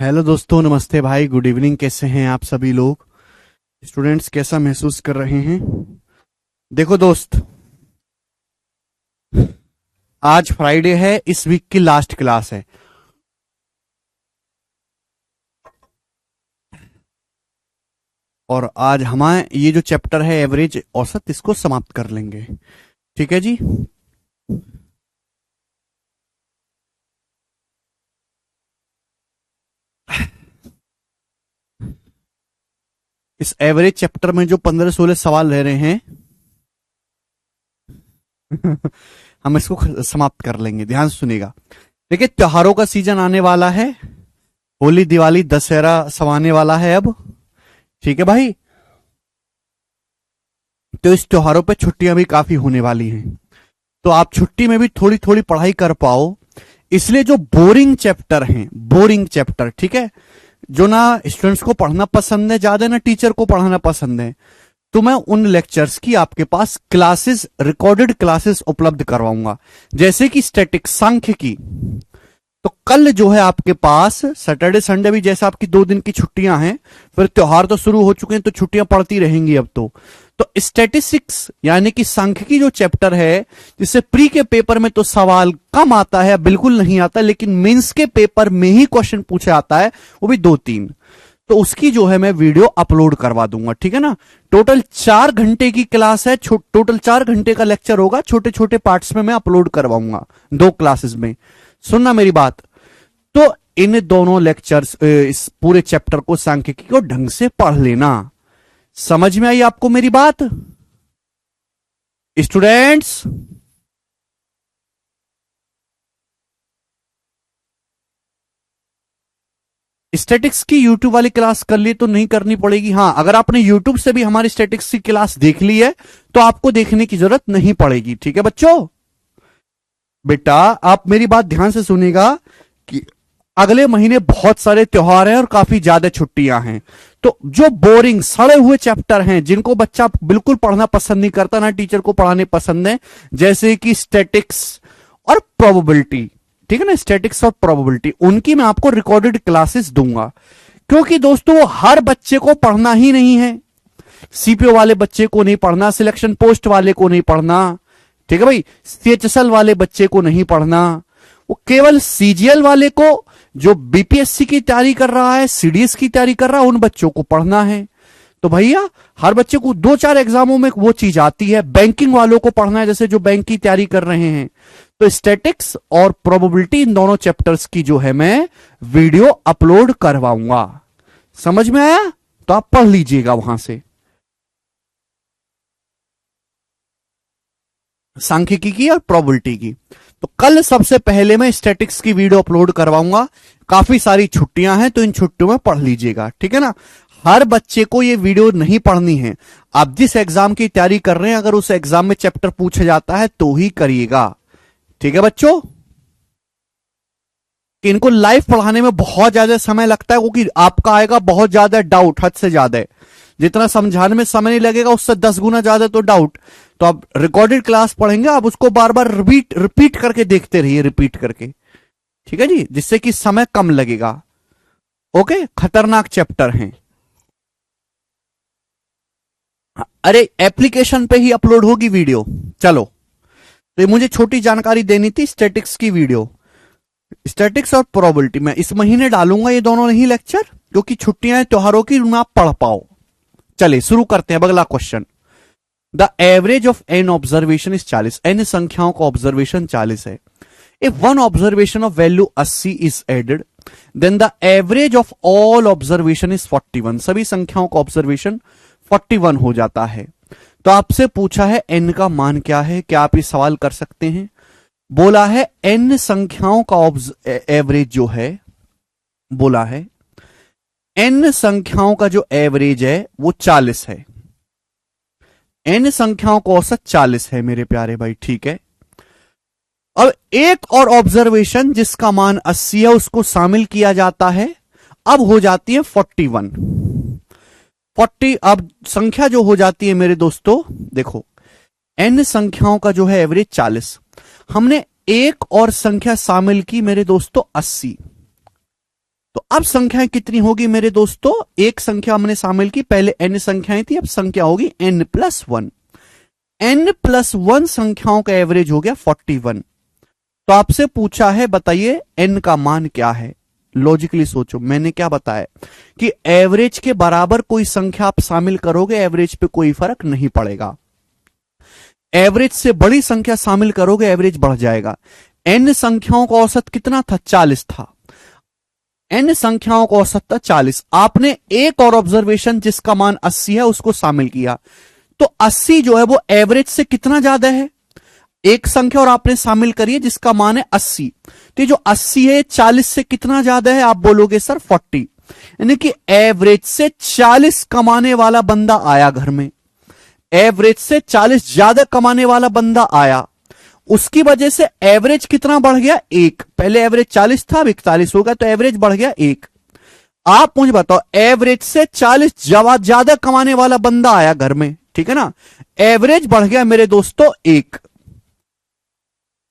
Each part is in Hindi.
हेलो दोस्तों, नमस्ते भाई, गुड इवनिंग। कैसे हैं आप सभी लोग? स्टूडेंट्स कैसा महसूस कर रहे हैं? देखो दोस्त, आज फ्राइडे है, इस वीक की लास्ट क्लास है। और आज हमारे ये जो चैप्टर है एवरेज औसत, इसको समाप्त कर लेंगे। ठीक है जी। इस एवरेज चैप्टर में जो 15-16 सवाल रह रहे हैं हम इसको समाप्त कर लेंगे। ध्यान से सुनिएगा। देखिए, त्योहारों का सीजन आने वाला है। होली, दिवाली, दशहरा सब आने वाला है अब। ठीक है भाई। तो इस त्योहारों पे छुट्टियां भी काफी होने वाली हैं, तो आप छुट्टी में भी थोड़ी थोड़ी पढ़ाई कर पाओ। इसलिए जो बोरिंग चैप्टर हैं, बोरिंग चैप्टर, ठीक है, जो ना स्टूडेंट्स को पढ़ना पसंद है ज्यादा, ना टीचर को पढ़ाना पसंद है, तो मैं उन लेक्चर्स की आपके पास क्लासेस, रिकॉर्डेड क्लासेस उपलब्ध करवाऊंगा। जैसे कि स्टैटिक्स, सांख्यिकी। तो कल जो है आपके पास सैटरडे संडे भी, जैसे आपकी 2 दिन की छुट्टियां हैं, फिर त्योहार तो शुरू हो चुके हैं, तो छुट्टियां पड़ती रहेंगी अब तो स्टैटिस्टिक्स यानी कि सांख्यिकी जो चैप्टर है, जिससे प्री के पेपर में तो सवाल कम आता है, बिल्कुल नहीं आता, लेकिन मेंस के पेपर में ही क्वेश्चन पूछा आता है, वो भी 2-3। तो उसकी जो है मैं वीडियो अपलोड करवा दूंगा। ठीक है ना। टोटल 4 घंटे की क्लास है, टोटल 4 घंटे का लेक्चर होगा, छोटे छोटे पार्ट्स में मैं अपलोड करवाऊंगा 2 क्लासेस में। सुनना मेरी बात। तो इन दोनों लेक्चर्स, इस पूरे चैप्टर को, सांख्यिकी को ढंग से पढ़ लेना। समझ में आई आपको मेरी बात स्टूडेंट्स? स्टैटिक्स की यूट्यूब वाली क्लास कर ली तो नहीं करनी पड़ेगी। हां, अगर आपने यूट्यूब से भी हमारी स्टैटिक्स की क्लास देख ली है तो आपको देखने की जरूरत नहीं पड़ेगी। ठीक है बच्चों? बेटा, आप मेरी बात ध्यान से सुनिएगा कि अगले महीने बहुत सारे त्योहार हैं और काफी ज्यादा छुट्टियां हैं। तो जो बोरिंग सड़े हुए चैप्टर हैं, जिनको बच्चा बिल्कुल पढ़ना पसंद नहीं करता, ना टीचर को पढ़ाने पसंद है, जैसे कि स्टैटिक्स और प्रोबेबिलिटी, ठीक है ना, स्टैटिक्स और प्रोबेबिलिटी, उनकी मैं आपको रिकॉर्डेड क्लासेस दूंगा। क्योंकि दोस्तों, हर बच्चे को पढ़ना ही नहीं है। सीपीओ वाले बच्चे को नहीं पढ़ना, सिलेक्शन पोस्ट वाले को नहीं पढ़ना, ठीक है भाई, सीएचएसएल वाले बच्चे को नहीं पढ़ना, वो केवल सीजीएल वाले को, जो बीपीएससी की तैयारी कर रहा है, सीडीएस की तैयारी कर रहा है, उन बच्चों को पढ़ना है। तो भैया, हर बच्चे को 2-4 एग्जामों में वो चीज आती है। बैंकिंग वालों को पढ़ना है, जैसे जो बैंक की तैयारी कर रहे हैं। तो स्टैटिक्स और प्रोबेबिलिटी, इन दोनों चैप्टर्स की जो है मैं वीडियो अपलोड करवाऊंगा। समझ में आया? तो आप पढ़ लीजिएगा वहां से, सांख्यिकी की और प्रोबेबिलिटी की। तो कल सबसे पहले मैं स्टैटिक्स की वीडियो अपलोड करवाऊंगा। काफी सारी छुट्टियां हैं, तो इन छुट्टियों में पढ़ लीजिएगा। ठीक है ना। हर बच्चे को ये वीडियो नहीं पढ़नी है। आप जिस एग्जाम की तैयारी कर रहे हैं, अगर उस एग्जाम में चैप्टर पूछा जाता है तो ही करिएगा। ठीक है बच्चों? कि इनको लाइव पढ़ाने में बहुत ज्यादा समय लगता है, क्योंकि आपका आएगा बहुत ज्यादा डाउट, हद से ज्यादा। जितना समझाने में समय नहीं लगेगा, उससे 10 गुना ज्यादा तो डाउट। तो आप रिकॉर्डेड क्लास पढ़ेंगे, आप उसको बार बार रिपीट रिपीट करके देखते रहिए, रिपीट करके। ठीक है जी, जिससे कि समय कम लगेगा। ओके, खतरनाक चैप्टर हैं। अरे, एप्लीकेशन पे ही अपलोड होगी वीडियो। चलो, तो ये मुझे छोटी जानकारी देनी थी। स्टैटिक्स की वीडियो, स्टैटिक्स और प्रोबेबिलिटी में इस महीने डालूंगा, ये दोनों नहीं लेक्चर, क्योंकि छुट्टियां हैं त्योहारों की, उनमें आप पढ़ पाओ। चलिए शुरू करते हैं। अगला question. The average of N observation is 40। N संख्याओं का ऑब्जर्वेशन 40 है। If one observation of value 80 is added, then the average of all observation is 41। सभी संख्याओं का ऑब्जर्वेशन 41 हो जाता है। तो आपसे पूछा है एन का मान क्या है। क्या आप ये सवाल कर सकते हैं? बोला है एन संख्याओं का एवरेज जो है, बोला है एन संख्याओं का जो एवरेज है वो 40 है। एन संख्याओं का औसत 40 है मेरे प्यारे भाई। ठीक है। अब एक और ऑब्जर्वेशन जिसका मान 80 है, उसको शामिल किया जाता है। अब हो जाती है 41। 40 अब संख्या जो हो जाती है मेरे दोस्तों, देखो, एन संख्याओं का जो है एवरेज 40, हमने एक और संख्या शामिल की मेरे दोस्तों 80। तो अब संख्याएं कितनी होगी मेरे दोस्तों, एक संख्या हमने शामिल की, पहले n संख्याएं थी, अब संख्या होगी n+1। n+1 संख्याओं का एवरेज हो गया 41। तो आपसे पूछा है बताइए n का मान क्या है। लॉजिकली सोचो, मैंने क्या बताया कि एवरेज के बराबर कोई संख्या आप शामिल करोगे, एवरेज पे कोई फर्क नहीं पड़ेगा। एवरेज से बड़ी संख्या शामिल करोगे, एवरेज बढ़ जाएगा। n संख्याओं का औसत कितना था, 40 था। n संख्याओं का औसत था 40। आपने एक और ऑब्जर्वेशन जिसका मान 80 है उसको शामिल किया, तो 80 जो है वो एवरेज से कितना ज्यादा है, एक संख्या और आपने शामिल करी है जिसका मान है 80। तो जो 80 है 40 से कितना ज्यादा है, आप बोलोगे सर 40। यानी कि एवरेज से 40 कमाने वाला बंदा आया घर में, एवरेज से 40 ज्यादा कमाने वाला बंदा आया, उसकी वजह से एवरेज कितना बढ़ गया, एक। पहले एवरेज 40 था, अब 41 होगा, तो एवरेज बढ़ गया एक। आप मुझे बताओ, एवरेज से 40 ज्यादा कमाने वाला बंदा आया घर में, ठीक है ना, एवरेज बढ़ गया मेरे दोस्तों एक।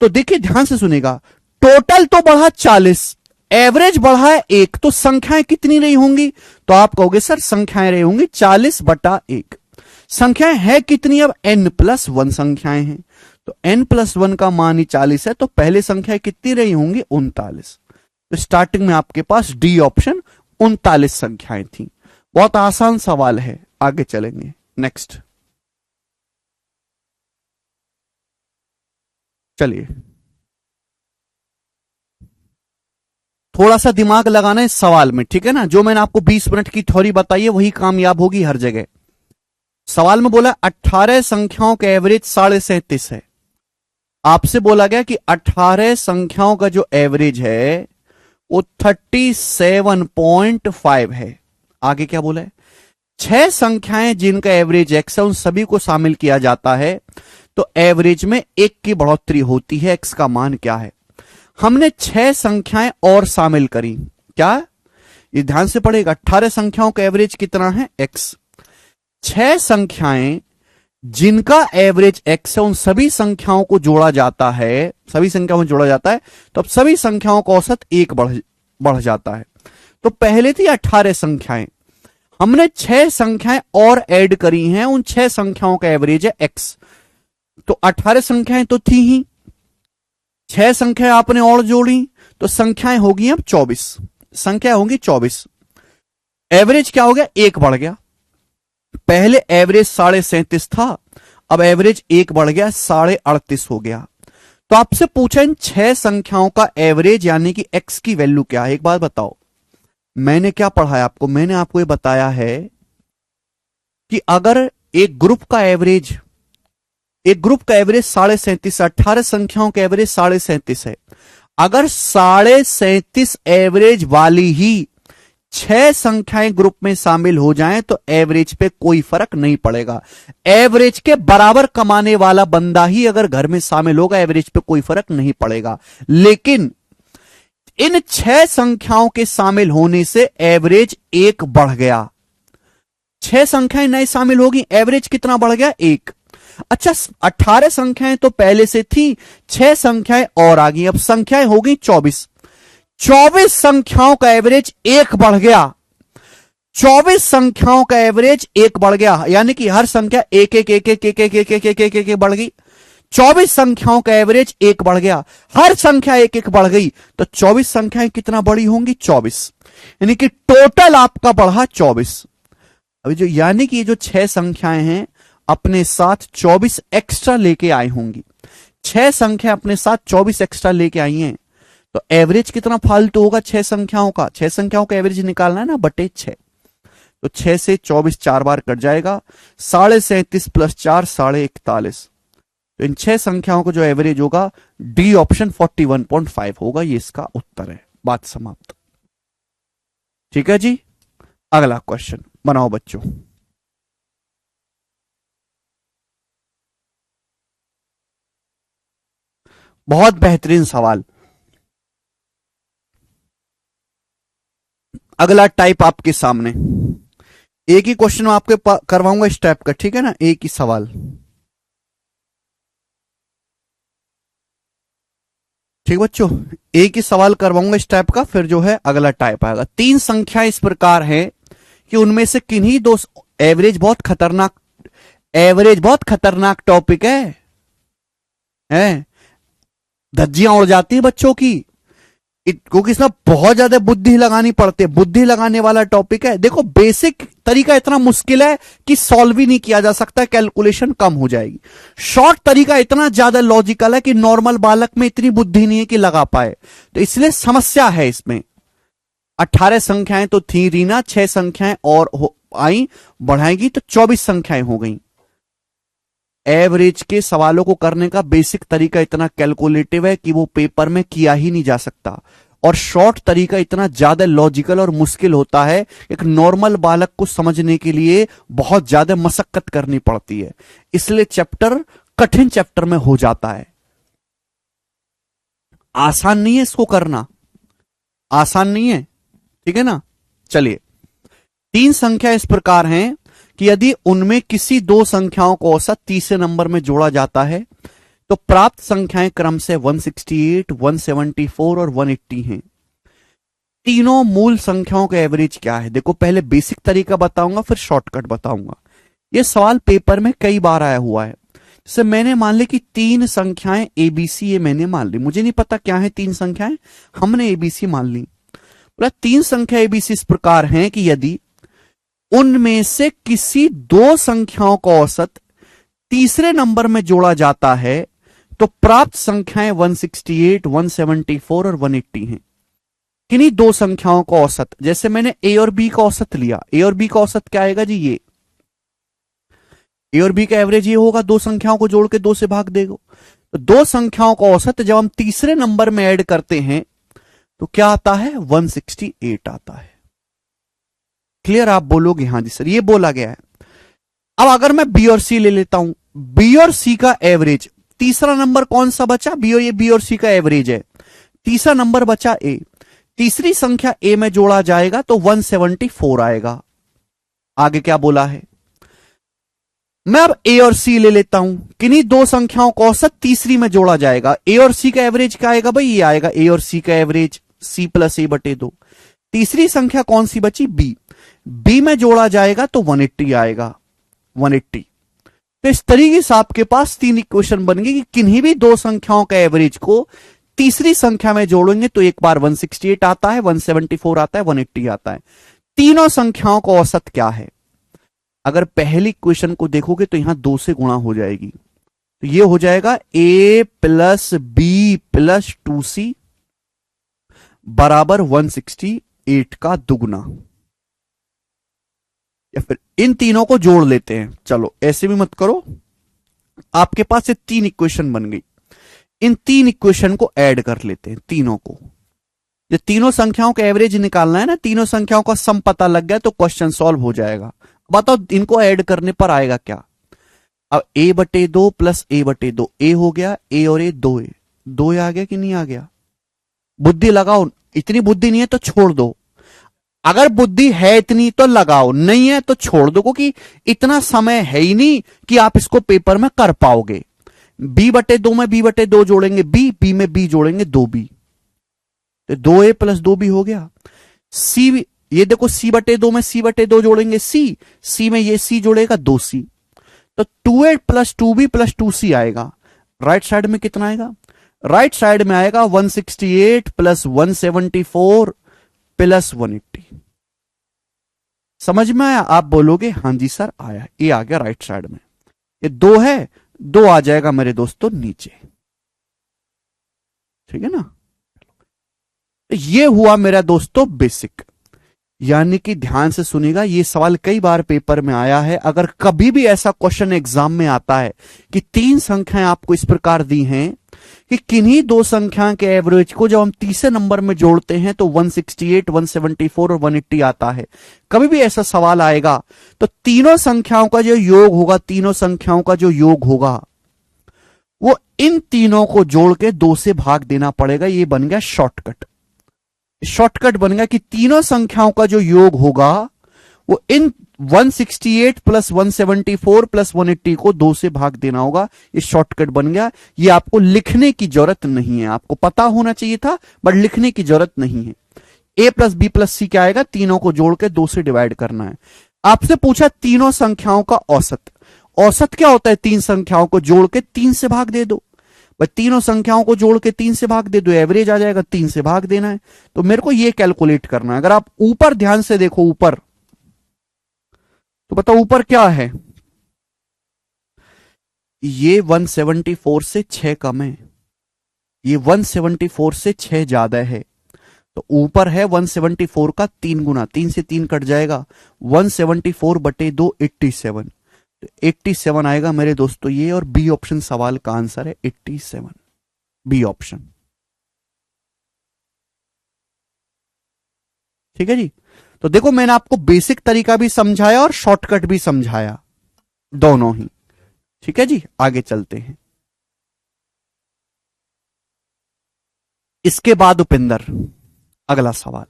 तो देखिए ध्यान से सुनेगा, टोटल तो बढ़ा 40, एवरेज बढ़ा है एक, तो संख्याएं कितनी रही होंगी, तो आप कहोगे सर संख्याएं रही होंगी 40/1। संख्याएं है कितनी, अब n+1 संख्याएं हैं, तो n+1 का मान ही 40 है, तो पहले संख्याएं कितनी रही होंगी, 39। तो स्टार्टिंग में आपके पास डी ऑप्शन 39 संख्याएं थी। बहुत आसान सवाल है, आगे चलेंगे। नेक्स्ट चलिए, थोड़ा सा दिमाग लगाना है सवाल में, ठीक है ना। जो मैंने आपको 20 मिनट की थ्योरी बताई है वही कामयाब होगी हर जगह। सवाल में बोला 18 संख्याओं का एवरेज 37.5 है। आपसे बोला गया कि 18 संख्याओं का जो एवरेज है वो 37.5 है। आगे क्या बोला है, 6 संख्याएं जिनका एवरेज x है उन सभी को शामिल किया जाता है, तो एवरेज में 1 की बढ़ोतरी होती है। x का मान क्या है, हमने 6 संख्याएं और शामिल करी, क्या, ये ध्यान से पढ़ेगा। 18 संख्याओं का एवरेज कितना है, x। 6 संख्याएं जिनका एवरेज x है उन सभी संख्याओं को जोड़ा जाता है, सभी संख्याओं में जोड़ा जाता है, तो अब सभी संख्याओं का औसत 1 बढ़ जाता है। तो पहले थी 18 संख्याएं, हमने 6 संख्याएं और ऐड करी हैं, उन 6 संख्याओं का एवरेज है x। तो 18 संख्याएं तो थी ही, 6 संख्याएं आपने और जोड़ी, तो संख्याएं होगी अब 24, संख्या होंगी 24। एवरेज क्या हो गया, 1 बढ़ गया। पहले एवरेज 37.5 था, अब एवरेज 1 बढ़ गया, 38.5 हो गया। तो आपसे पूछा इन 6 संख्याओं का एवरेज यानी कि x की वैल्यू क्या है। एक बात बताओ, मैंने क्या पढ़ाया आपको, मैंने आपको ये बताया है कि अगर एक ग्रुप का एवरेज 37.5, 18 संख्याओं का एवरेज 37.5 है, अगर 37.5 एवरेज वाली ही 6 संख्याएं ग्रुप में शामिल हो जाएं तो एवरेज पे कोई फर्क नहीं पड़ेगा। एवरेज के बराबर कमाने वाला बंदा ही अगर घर में शामिल होगा, एवरेज पे कोई फर्क नहीं पड़ेगा। लेकिन इन 6 संख्याओं के शामिल होने से एवरेज 1 बढ़ गया। 6 संख्याएं नए शामिल होगी, एवरेज कितना बढ़ गया, 1। अच्छा, 18 संख्याएं तो पहले से थी, 6 संख्याएं और आ गई, अब संख्याएं हो गई 24। 24 संख्याओं का एवरेज 1 बढ़ गया। 24 संख्याओं का एवरेज 1 बढ़ गया, यानी कि हर संख्या 1 1 1 1 1 1 1 1 1 1 1 बढ़ गई। 24 संख्याओं का एवरेज 1 बढ़ गया, हर संख्या 1 1 बढ़ गई, तो 24 संख्याएं कितना बड़ी होंगी, 24। यानी कि टोटल आपका बढ़ा 24। अभी जो यानी कि ये जो 6 संख्याएं हैं अपने साथ 24 एक्स्ट्रा लेके आई होंगी। 6 संख्या अपने साथ 24 एक्स्ट्रा लेके आई हैं, तो एवरेज कितना फालतू होगा 6 संख्याओं का। 6 संख्याओं का एवरेज निकालना है ना, बटे 6। तो 6 से 24 4 बार कट जाएगा, 37.5 प्लस 4 41.5। तो इन 6 संख्याओं का जो एवरेज होगा, डी ऑप्शन 41.5 होगा, ये इसका उत्तर है। बात समाप्त। ठीक है जी, अगला क्वेश्चन बनाओ बच्चों। बहुत बेहतरीन सवाल। अगला टाइप आपके सामने, एक ही क्वेश्चन आपके करवाऊंगा इस टाइप का, ठीक है ना, एक ही सवाल। ठीक बच्चों, एक ही सवाल करवाऊंगा इस टाइप का, फिर जो है अगला टाइप आएगा। 3 संख्याएं इस प्रकार हैं कि उनमें से किन्हीं दो, एवरेज बहुत खतरनाक टॉपिक है? धज्जियां उड़ जाती है बच्चों की, क्योंकि इसमें बहुत ज्यादा बुद्धि लगानी पड़ती है, बुद्धि लगाने वाला टॉपिक है। देखो बेसिक तरीका इतना मुश्किल है कि सॉल्व ही नहीं किया जा सकता, कैलकुलेशन कम हो जाएगी। शॉर्ट तरीका इतना ज्यादा लॉजिकल है कि नॉर्मल बालक में इतनी बुद्धि नहीं है कि लगा पाए, तो इसलिए समस्या है इसमें। 18 संख्याएं तो थी रीना, 6 संख्याएं और आई बढ़ाएगी तो 24 संख्याएं हो गई। एवरेज के सवालों को करने का बेसिक तरीका इतना कैलकुलेटिव है कि वो पेपर में किया ही नहीं जा सकता, और शॉर्ट तरीका इतना ज्यादा लॉजिकल और मुश्किल होता है, एक नॉर्मल बालक को समझने के लिए बहुत ज्यादा मशक्कत करनी पड़ती है, इसलिए चैप्टर कठिन चैप्टर में हो जाता है। आसान नहीं है इसको करना, आसान नहीं है, ठीक है ना। चलिए, 3 संख्या इस प्रकार हैं कि यदि उनमें किसी 2 संख्याओं को औसत तीसरे नंबर में जोड़ा जाता है तो प्राप्त संख्याएं क्रम से 168, 174 और 180 हैं। तीनों मूल संख्याओं का एवरेज क्या है? देखो पहले बेसिक तरीका बताऊंगा, फिर शॉर्टकट बताऊंगा। यह सवाल पेपर में कई बार आया हुआ है। जैसे मैंने मान ली कि 3 संख्याएं एबीसी, ये मैंने मान ली, मुझे नहीं पता क्या है 3 संख्याएं, हमने एबीसी मान ली। बोला 3 संख्या एबीसी इस प्रकार हैं कि यदि उनमें से किसी 2 संख्याओं का औसत तीसरे नंबर में जोड़ा जाता है तो प्राप्त संख्याएं 168, 174 और 180 हैं। किन्हीं 2 संख्याओं का औसत, जैसे मैंने ए और बी का औसत लिया, ए और बी का औसत क्या आएगा जी? ये ए और बी का एवरेज ये होगा, 2 संख्याओं को जोड़ के 2 से भाग देगा। तो 2 संख्याओं का औसत जब हम तीसरे नंबर में ऐड करते हैं तो क्या आता है? 168 आता है। क्लियर? आप बोलोगे हाँ जी सर, ये बोला गया है। अब अगर मैं बी और सी ले लेता हूं, बी और सी का एवरेज, तीसरा नंबर कौन सा बचा? बी और सी का एवरेज है, तीसरा नंबर बचा ए, तीसरी संख्या ए में जोड़ा जाएगा तो 174 आएगा। आगे क्या बोला है? मैं अब ए और सी ले लेता हूं, किन्हीं 2 संख्याओं का औसत तीसरी में जोड़ा जाएगा। ए और सी का एवरेज क्या आएगा भाई? ये आएगा ए और सी का एवरेज, सी प्लस ए बटे 2। तीसरी संख्या कौन सी बची? बी, बी में जोड़ा जाएगा तो 180 आएगा, 180। तो इस तरीके से आपके पास 3 इक्वेशन बन गई कि किन्हीं भी 2 संख्याओं का एवरेज को तीसरी संख्या में जोड़ेंगे तो एक बार 168 आता है, 174 आता है, 180 आता है। तीनों संख्याओं का औसत क्या है? अगर पहली इक्वेशन को देखोगे तो यहां 2 से गुणा हो जाएगी, तो ये हो जाएगा a plus B plus 2c बराबर 168 का दुगना। या फिर इन तीनों को जोड़ लेते हैं, चलो ऐसे भी मत करो, आपके पास ये 3 इक्वेशन बन गई। इन 3 इक्वेशन को ऐड कर लेते हैं, तीनों को। ये तीनों संख्याओं का एवरेज निकालना है ना, तीनों संख्याओं का सम पता लग गया तो क्वेश्चन सॉल्व हो जाएगा। बताओ इनको ऐड करने पर आएगा क्या? अब a बटे 2 प्लस a बटे 2, a हो गया, a और a 2a, 2a आ गया कि नहीं आ गया? बुद्धि लगाओ, इतनी बुद्धि नहीं है तो छोड़ दो, अगर बुद्धि है इतनी तो लगाओ, नहीं है तो छोड़ दो, क्योंकि इतना समय है ही नहीं कि आप इसको पेपर में कर पाओगे। b बटे 2 में b बटे 2 जोड़ेंगे b में b जोड़ेंगे 2b, तो 2a प्लस 2b हो गया। c, ये देखो c बटे 2 में c बटे 2 जोड़ेंगे c में ये c जोड़ेगा 2c, तो 2a plus 2b plus 2c आएगा। राइट साइड में कितना आएगा? राइट साइड में आएगा 168 प्लस 174 प्लस 180। समझ में आया? आप बोलोगे हाँ जी सर आया, ये आ गया राइट साइड में। ये 2 है, 2 आ जाएगा मेरे दोस्तों नीचे, ठीक है ना। ये हुआ मेरा दोस्तों बेसिक, यानी कि ध्यान से सुनिएगा, ये सवाल कई बार पेपर में आया है। अगर कभी भी ऐसा क्वेश्चन एग्जाम में आता है कि 3 संख्याएं आपको इस प्रकार दी हैं कि किन्हीं 2 संख्या के एवरेज को जब हम तीसरे नंबर में जोड़ते हैं तो 168, 174 और 180 आता है, कभी भी ऐसा सवाल आएगा तो तीनों संख्याओं का जो योग होगा, तीनों संख्याओं का जो योग होगा वो इन तीनों को जोड़ के 2 से भाग देना पड़ेगा। ये बन गया शॉर्टकट। शॉर्टकट बन गया कि तीनों संख्याओं का जो योग होगा वो इन 168 प्लस 174 प्लस 180 को 2 से भाग देना होगा। ये शॉर्टकट बन गया। ये आपको लिखने की जरूरत नहीं है, आपको पता होना चाहिए था बट लिखने की जरूरत नहीं है। a प्लस बी प्लस सी क्या आएगा, तीनों को जोड़ के 2 से डिवाइड करना है। आपसे पूछा तीनों संख्याओं का औसत। औसत क्या होता है, तीन संख्याओं को जोड़ के 3 से भाग दे दो। भाई तीनों संख्याओं को जोड़ के 3 से भाग दे दो, एवरेज आ जाएगा, 3 से भाग देना है। तो मेरे को ये कैलकुलेट करना है। अगर आप ऊपर ध्यान से देखो, ऊपर तो बताओ ऊपर क्या है, ये 174 से 6 कम है, ये 174 से 6 ज्यादा है। तो ऊपर है 174 का 3 गुना, 3 से 3 कट जाएगा, 174 बटे 2 87। तो 87 आएगा मेरे दोस्तों ये, और बी ऑप्शन सवाल का आंसर है 87, बी ऑप्शन। ठीक है जी। तो देखो मैंने आपको बेसिक तरीका भी समझाया और शॉर्टकट भी समझाया, दोनों ही। ठीक है जी, आगे चलते हैं। इसके बाद उपिंदर अगला सवाल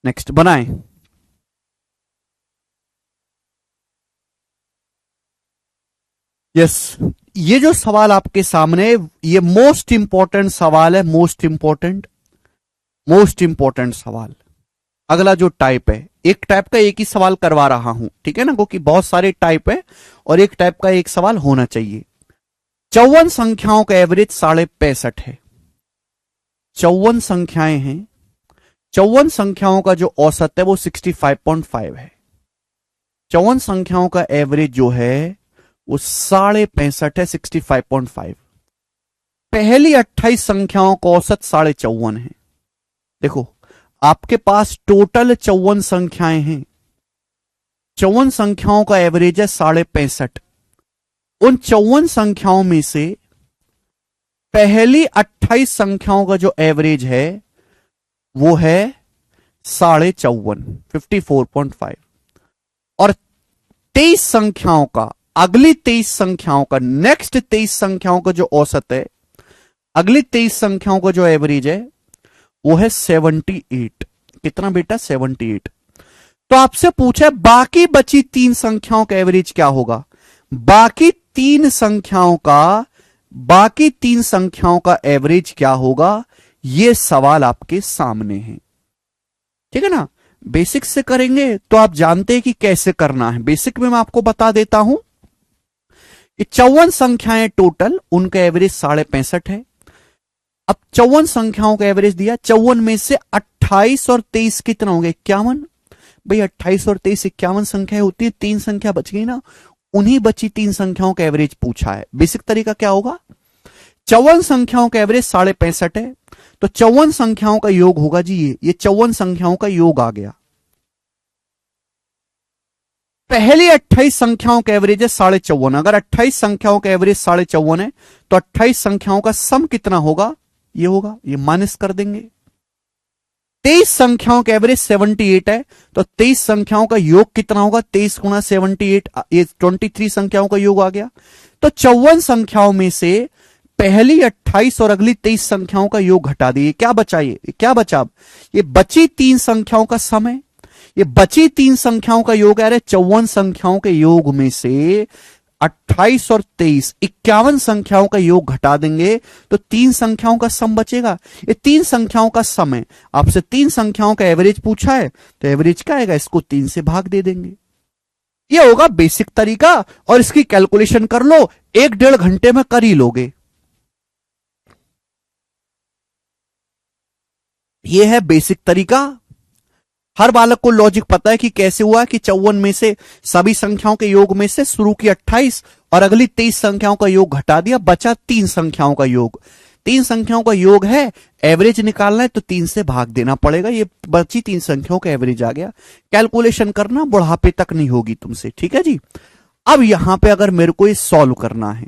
नेक्स्ट बनाएं। यस, ये जो सवाल आपके सामने, ये मोस्ट इंपॉर्टेंट सवाल है, मोस्ट इंपॉर्टेंट सवाल। अगला जो टाइप है, एक टाइप का एक ही सवाल करवा रहा हूं, ठीक है ना, क्योंकि बहुत सारे टाइप है और एक टाइप का एक सवाल होना चाहिए। 54 संख्याओं का एवरेज 65.5 है। 54 संख्याएं हैं, 54 संख्याओं का जो औसत है वो 65.5 है। 54 संख्याओं का एवरेज जो है वो 65.5 है, 65.5। पहली 28 संख्याओं का औसत 54.5 है। देखो आपके पास टोटल 54 संख्याएं हैं, 54 संख्याओं का एवरेज है 65.5। उन 54 संख्याओं में से पहली 28 संख्याओं का जो एवरेज है वो है 54.5, 54.5। और 23 संख्याओं का, अगली 23 संख्याओं का, नेक्स्ट 23 संख्याओं का जो औसत है, अगली 23 संख्याओं का जो एवरेज है वो है 78। कितना बेटा, 78। तो आपसे पूछा बाकी बची 3 संख्याओं का एवरेज क्या होगा। बाकी 3 संख्याओं का एवरेज क्या होगा, यह सवाल आपके सामने है। ठीक है ना, बेसिक से करेंगे तो आप जानते हैं कि कैसे करना है। बेसिक में मैं आपको बता देता हूं कि 54 संख्याएं टोटल, उनका एवरेज 65.5 है। अब 54 संख्याओं का एवरेज दिया, 54 में से 28 और 23 कितना होंगे, 51। भाई 28 और 23 51 संख्या होती है, 3 संख्या बच गई ना, उन्हीं बची 3 संख्याओं का एवरेज पूछा है। बेसिक तरीका क्या होगा, 54 संख्याओं का एवरेज 65.5 है, तो 54 संख्याओं का योग होगा जी, ये 54 संख्याओं का योग आ गया। पहली 28 संख्याओं का एवरेज है 54.5। अगर 28 संख्याओं का एवरेज 54.5 है तो 28 संख्याओं का सम कितना होगा, ये होगा, ये माइनस कर देंगे। 23 संख्याओं का एवरेज 78 है, तो 23 संख्याओं का योग कितना होगा, 23 गुणा 78, ये 23 संख्याओं का योग आ गया। तो 54 संख्याओं में से पहली 28 और अगली 23 संख्याओं का योग घटा दिए, क्या बचा, ये क्या बचा, अब ये बची 3 संख्याओं का सम है। ये बची 3 संख्याओं का योग है, 54 संख्याओं के योग में से 28 और 23 51 संख्याओं का योग घटा देंगे तो 3 संख्याओं का सम बचेगा। ये 3 संख्याओं का सम है, आपसे 3 संख्याओं का एवरेज पूछा है, तो एवरेज क्या आएगा, इसको 3 से भाग दे देंगे। ये होगा बेसिक तरीका, और इसकी कैलकुलेशन कर लो, 1-1.5 घंटे में कर ही लोगे। ये है बेसिक तरीका। हर बालक को लॉजिक पता है कि कैसे हुआ कि 54 में से सभी संख्याओं के योग में से शुरू की 28 और अगली 23 संख्याओं का योग घटा दिया, बचा 3 संख्याओं का योग। 3 संख्याओं का योग है, एवरेज निकालना है तो 3 से भाग देना पड़ेगा। ये बची 3 संख्याओं का एवरेज आ गया। कैलकुलेशन करना बुढ़ापे तक नहीं होगी तुमसे, ठीक है जी। अब यहां पे अगर मेरे को ये सॉल्व करना है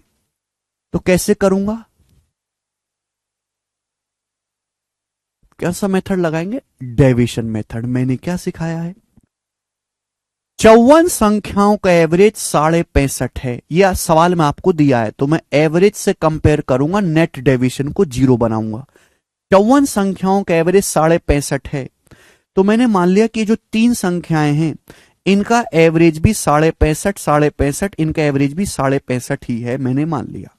तो कैसे करूंगा, कैसा मेथड लगाएंगे, डेविएशन मेथड। मैंने क्या सिखाया है, 54 संख्याओं का एवरेज 65.5 है, यह सवाल में आपको दिया है, तो मैं एवरेज से कंपेयर करूंगा, नेट डेविएशन को 0 बनाऊंगा। 54 संख्याओं का एवरेज 65.5 है, तो मैंने मान लिया कि जो 3 संख्याएं हैं इनका एवरेज भी 65.5, इनका एवरेज भी 65.5 ही है, मैंने मान लिया।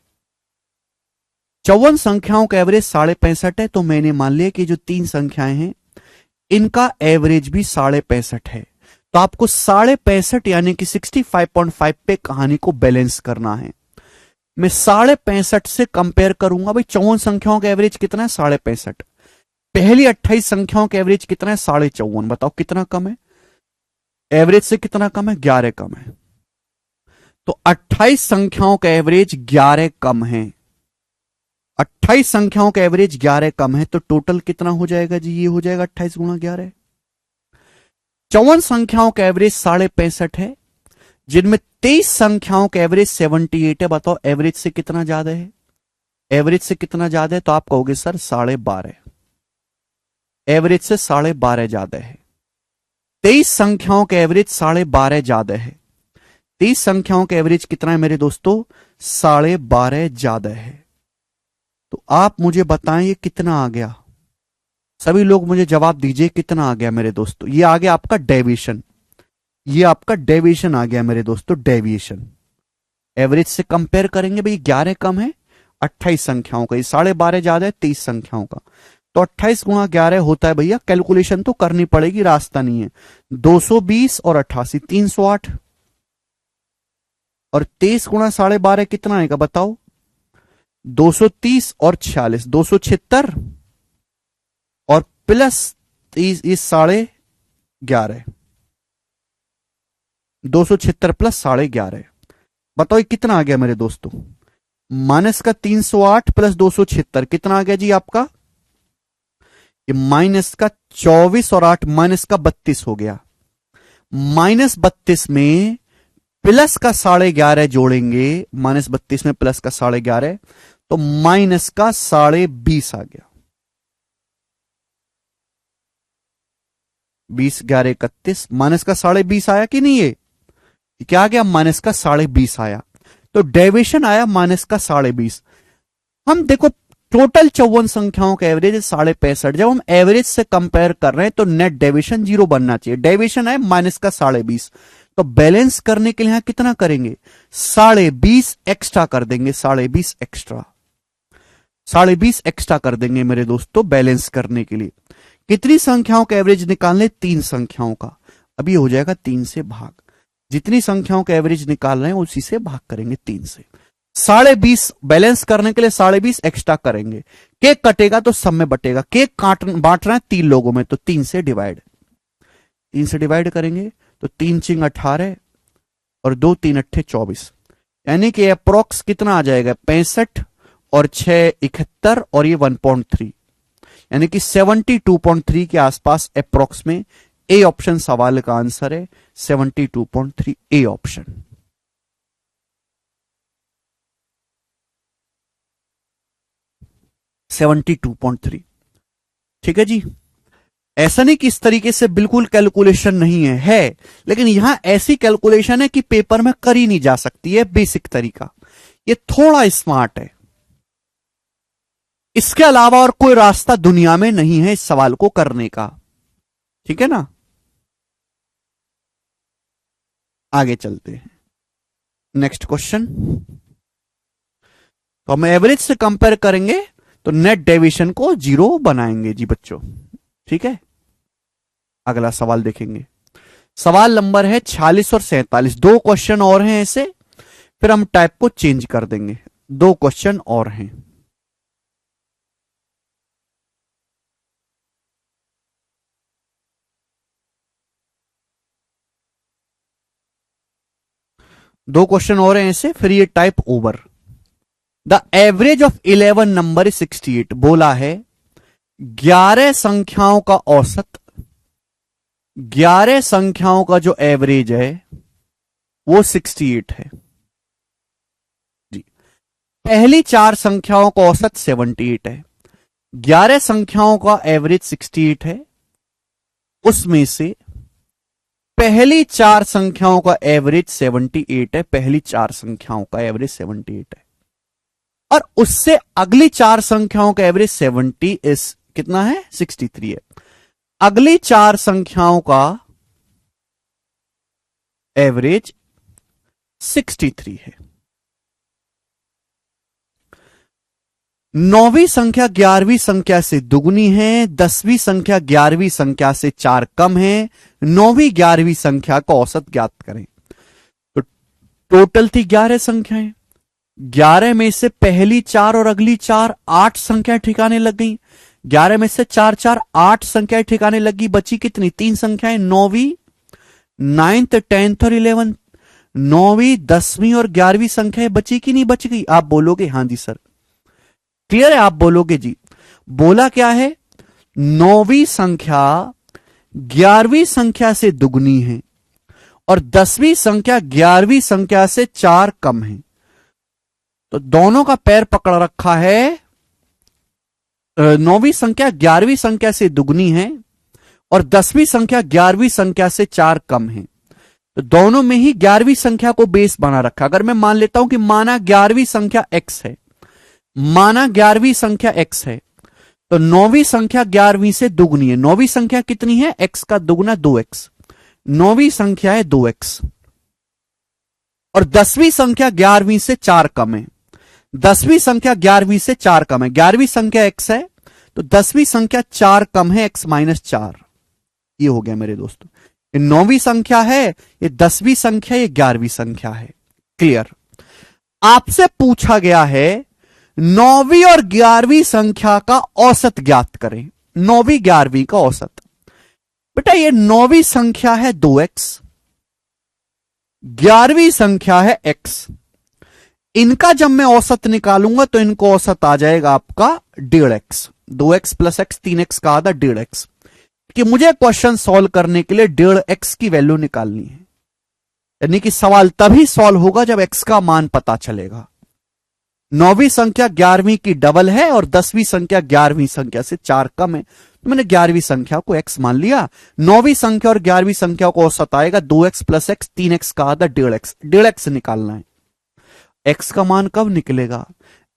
54 संख्याओं का एवरेज 65.5 है, तो मैंने मान लिया कि जो 3 संख्याएं हैं इनका एवरेज भी 65.5 है। तो आपको 65.5 यानी कि 65.5 पे कहानी को बैलेंस करना है। मैं 65.5 से कंपेयर करूंगा, भाई 54 संख्याओं का एवरेज कितना है? 65.5। पहली 28 संख्याओं का एवरेज कितना है? 54.5। बताओ कितना कम है? एवरेज से कितना कम है? 11 कम है। तो 28 संख्याओं का एवरेज 11 कम है। 28 संख्याओं का एवरेज 11 कम है, तो टोटल कितना हो जाएगा जी? ये हो जाएगा 28 गुणा 11। 54 संख्याओं का एवरेज 65.5 है, जिनमें 23 संख्याओं का एवरेज 78 है। बताओ एवरेज से कितना ज्यादा है? एवरेज से कितना ज्यादा है? तो आप कहोगे सर 12.5। एवरेज से 12.5 ज्यादा है। 23 संख्याओं का एवरेज 12.5 ज्यादा है। 23 संख्याओं का एवरेज कितना है मेरे दोस्तों? 12.5 ज्यादा है। तो आप मुझे बताएं ये कितना आ गया? सभी लोग मुझे जवाब दीजिए कितना आ गया मेरे दोस्तों? ये आ गया आपका डेविएशन। ये आपका डेविएशन आ गया मेरे दोस्तों, डेविएशन। एवरेज से कंपेयर करेंगे, भाई 11 कम है 28 संख्याओं का, ये 12.5 ज्यादा है 23 संख्याओं का। तो 28 गुणा 11 होता है भैया, कैलकुलेशन तो करनी पड़ेगी, रास्ता नहीं है। 220 और 88 308, और 23 गुणा 12.5 कितना आएगा बताओ? 230 और 46 276, और प्लस 30 इस 11.5, 276 प्लस 11.5। बताओ ये कितना आ गया मेरे दोस्तों? माइनस का 308 प्लस 276 कितना आ गया जी आपका? ये माइनस का 24 और 8 माइनस का 32 हो गया। -32 में प्लस का 11.5 जोड़ेंगे, -32 में प्लस का 11.5, तो माइनस का 20.5 आ गया। 20 11 31, माइनस का 20.5 आया कि नहीं? ये क्या आ गया? माइनस का 20.5 आया। तो डेविएशन आया माइनस का 20.5। हम देखो टोटल 54 संख्याओं का एवरेज 65.5। जब हम एवरेज से कंपेयर कर रहे हैं तो नेट डेविएशन 0 बनना चाहिए। डेविएशन है माइनस का 20.5, तो बैलेंस करने के लिए यहां कितना करेंगे? 20.5 एक्स्ट्रा कर देंगे। 20.5 एक्स्ट्रा, 20.5 एक्स्ट्रा कर देंगे मेरे दोस्तों बैलेंस करने के लिए। कितनी संख्याओं का एवरेज निकालने? 3 संख्याओं का। अभी हो जाएगा 3 से भाग। जितनी संख्याओं का एवरेज निकाल रहे हैं उसी से भाग करेंगे 3 से। 20.5 बैलेंस करने के लिए 20.5 एक्स्ट्रा करेंगे। केक कटेगा तो सब में बटेगा। केक बांट रहे हैं 3 लोगों में, तो 3 से डिवाइड, 3 से डिवाइड करेंगे तो 3 चिंग 18 और 2 3 अट्ठे 24, यानी कि अप्रोक्स कितना आ जाएगा? 65 और 6 71 और ये 1.3, यानी कि 72.3 के आसपास अप्रोक्स में। ए ऑप्शन सवाल का आंसर है 72.3, ए ऑप्शन। ठीक है जी। ऐसा नहीं कि इस तरीके से बिल्कुल कैलकुलेशन नहीं है, लेकिन यहां ऐसी कैलकुलेशन है कि पेपर में करी नहीं जा सकती है। बेसिक तरीका, ये थोड़ा स्मार्ट है। इसके अलावा और कोई रास्ता दुनिया में नहीं है इस सवाल को करने का। ठीक है ना? आगे चलते हैं, नेक्स्ट क्वेश्चन। तो हम एवरेज से कंपेयर करेंगे तो नेट डेविएशन को 0 बनाएंगे जी बच्चों। ठीक है, अगला सवाल देखेंगे। सवाल नंबर है 46 और 47। 2 क्वेश्चन और हैं ऐसे, फिर हम टाइप को चेंज कर देंगे। 2 क्वेश्चन और हैं। दो क्वेश्चन और हैं ऐसे, फिर ये type over. The average of 11 number is 68। बोला है 11 संख्याओं का औसत, 11 संख्याओं का जो एवरेज है वो 68 है जी। पहली 4 संख्याओं का औसत 78 है। 11 संख्याओं का एवरेज 68 है, उसमें से पहली 4 संख्याओं का एवरेज 78 है। पहली 4 संख्याओं का एवरेज 78 है, और उससे अगली 4 संख्याओं का एवरेज 70 कितना है? 63 है। अगली 4 संख्याओं का एवरेज 63 है। नौवीं संख्या 11वीं संख्या से दुगनी है, 10वीं संख्या 11वीं संख्या से 4 कम है, 9वीं 11वीं संख्या का औसत ज्ञात करें। तो टोटल थी 11 संख्याएं, 11 में से पहली 4 और अगली 4 8 संख्या ठिकाने लग गई। 11 में से 4 4 8 संख्या ठिकाने लगी, बची कितनी? 3 संख्याएं, 9वीं 9th 10th और 11th। 9वीं 10वीं और 11वीं संख्याएं बची कि नहीं बच गई? आप बोलोगे हां जी सर। क्लियर है? आप बोलोगे जी। बोला क्या है? 9वीं संख्या 11वीं संख्या से दुगनी है और 10वीं संख्या 11वीं संख्या से 4 कम है। तो दोनों का पैर पकड़ रखा है। 9वीं संख्या 11वीं संख्या से दुगनी है और 10वीं संख्या 11वीं संख्या से 4 कम है। तो दोनों में ही 11वीं संख्या को बेस बना रखा। अगर मैं मान लेता हूं कि माना 11वीं संख्या x है, माना 11वीं संख्या x है, तो 9वीं संख्या 11वीं से दुगनी है। 9वीं संख्या कितनी है? x का दुगना 2x। 9वीं संख्या है 2x और 10वीं संख्या 11वीं से 4 कम है। 10वीं संख्या 11वीं से 4 कम है। 11वीं संख्या x है तो 10वीं संख्या 4 कम है, x माइनस 4। ये हो गया मेरे दोस्तों। ये 9वीं संख्या है, ये 10वीं संख्या, ये 11वीं संख्या है। क्लियर? आपसे पूछा गया है 9वीं और 11वीं संख्या का औसत ज्ञात करें। 9वीं 11वीं का औसत। बेटा ये 9वीं संख्या है 2x, 11वीं संख्या है x। इनका जब मैं औसत निकालूंगा तो इनको औसत आ जाएगा आपका 1.5x। 2x plus x 3x का आधा 1.5x। कि मुझे क्वेश्चन सॉल्व करने के लिए 1.5x की वैल्यू निकालनी है। यानी कि सवाल तभी सॉल्व होगा जब x का मान पता चलेगा। 9वीं संख्या 11वीं की डबल है और 10वीं संख्या 11वीं संख्या से 4 कम है, तो मैंने 11वीं संख्या को x मान लिया। 9वीं संख्या और 11वीं संख्या को औसत आएगा 2x प्लस x 3x का आधा 1.5x। 1.5x निकालना है। x का मान कब निकलेगा?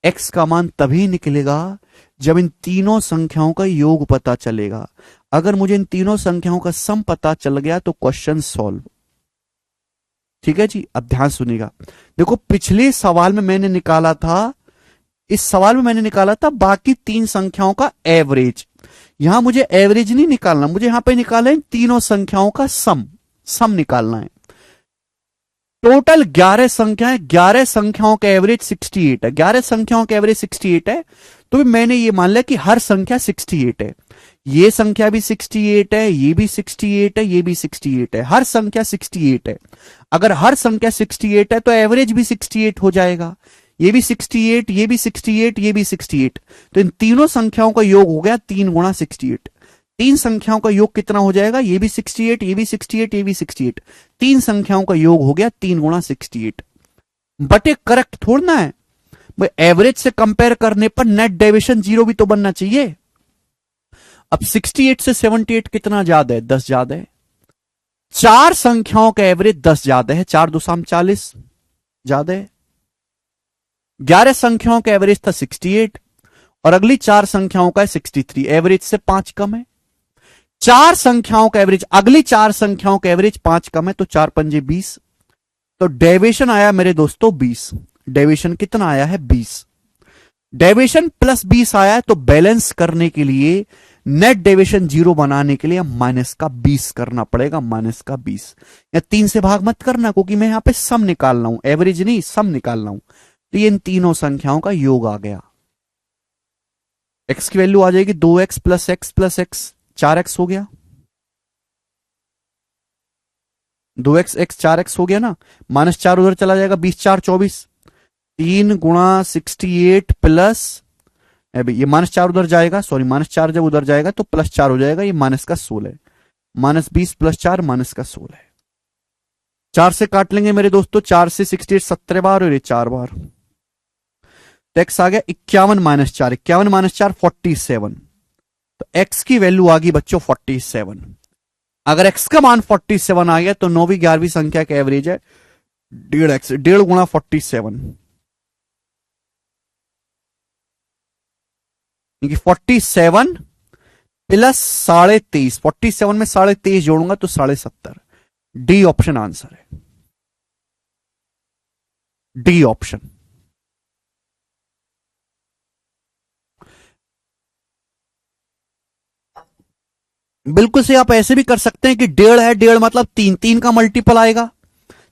x का मान तभी निकलेगा जब इन तीनों संख्याओं का योग पता चलेगा। अगर मुझे इन तीनों संख्याओं का सम पता चल गया तो क्वेश्चन सॉल्व। ठीक है जी। अब ध्यान सुनिएगा। देखो पिछले सवाल में मैंने निकाला था, इस सवाल में मैंने निकाला था बाकी 3 संख्याओं का एवरेज। यहां मुझे एवरेज नहीं निकालना, मुझे यहां पे निकालना है तीनों संख्याओं का सम निकालना है। टोटल 11 संख्याएं, 11 संख्याओं का एवरेज 68 है। 11 संख्याओं का एवरेज 68 है, तो मैंने ये मान लिया कि हर संख्या 68 है। ये संख्या भी 68 है, ये भी 68 है, ये भी 68 है। हर संख्या 68 है। अगर हर संख्या 68 है तो एवरेज भी 68 हो जाएगा। ये भी 68, ये भी 68, ये भी 68। तो इन तीनों संख्याओं का योग हो गया 3 गुणा 68। 3 संख्याओं का योग कितना हो जाएगा? ये भी 68, ये भी 68, ये भी 68। 3 संख्याओं का योग हो गया 3 गुणा 68। बटे करेक्ट थोड़ना है भाई। एवरेज से कंपेयर करने पर नेट डेविएशन 0 भी तो बनना चाहिए। अब 68 से 78 कितना ज्यादा है? 10 ज्यादा है। 4 संख्याओं का एवरेज 10 ज्यादा है। 4 2 40 ज्यादा है। 11 संख्याओं का एवरेज था 68 और अगली 4 संख्याओं का है 63। एवरेज से 5 कम है। 4 संख्याओं का एवरेज, अगली 4 संख्याओं का एवरेज 5 कम है, तो 4 पंजे 20। तो डेविएशन आया मेरे दोस्तों 20। डेविएशन कितना आया है? 20। डेविएशन प्लस 20 आया है, तो बैलेंस करने के लिए, नेट डेविएशन 0 बनाने के लिए माइनस का 20 करना पड़ेगा। माइनस का 20 या 3 से भाग मत करना, क्योंकि मैं यहां पे सम निकालना हूं, एवरेज नहीं सम निकालना हूं। तो ये इन तीनों संख्याओं का योग आ गया। x की वैल्यू आ जाएगी 2x plus x plus x, 4x हो गया। 2x x 4x हो गया ना। माइनस 4 उधर चला जाएगा, 20 4 24। 3 गुणा 68 प्लस, ये माइनस 4 उधर जाएगा, सॉरी माइनस 4 जब उधर जाएगा तो प्लस 4 हो जाएगा। ये माइनस का 16, माइनस 20 प्लस 4 माइनस का 16। 4 से काट लेंगे मेरे दोस्तों। 4 से 68 17 बार और ये 4 बार। तो x आ गया 51 माइनस 4। 51 माइनस 4 47। तो x की वैल्यू आ गई बच्चों 47। अगर x का मान 47 आ गया तो 9वीं 11वीं संख्या का एवरेज है 1.5x, 1.5 गुणा 47। 47 प्लस 23.5, 47 में 23.5 जोड़ूंगा तो 70.5। डी ऑप्शन आंसर है। D option. बिल्कुल से आप ऐसे भी कर सकते हैं कि डेढ़ है, डेढ़ मतलब तीन, तीन का मल्टीपल आएगा,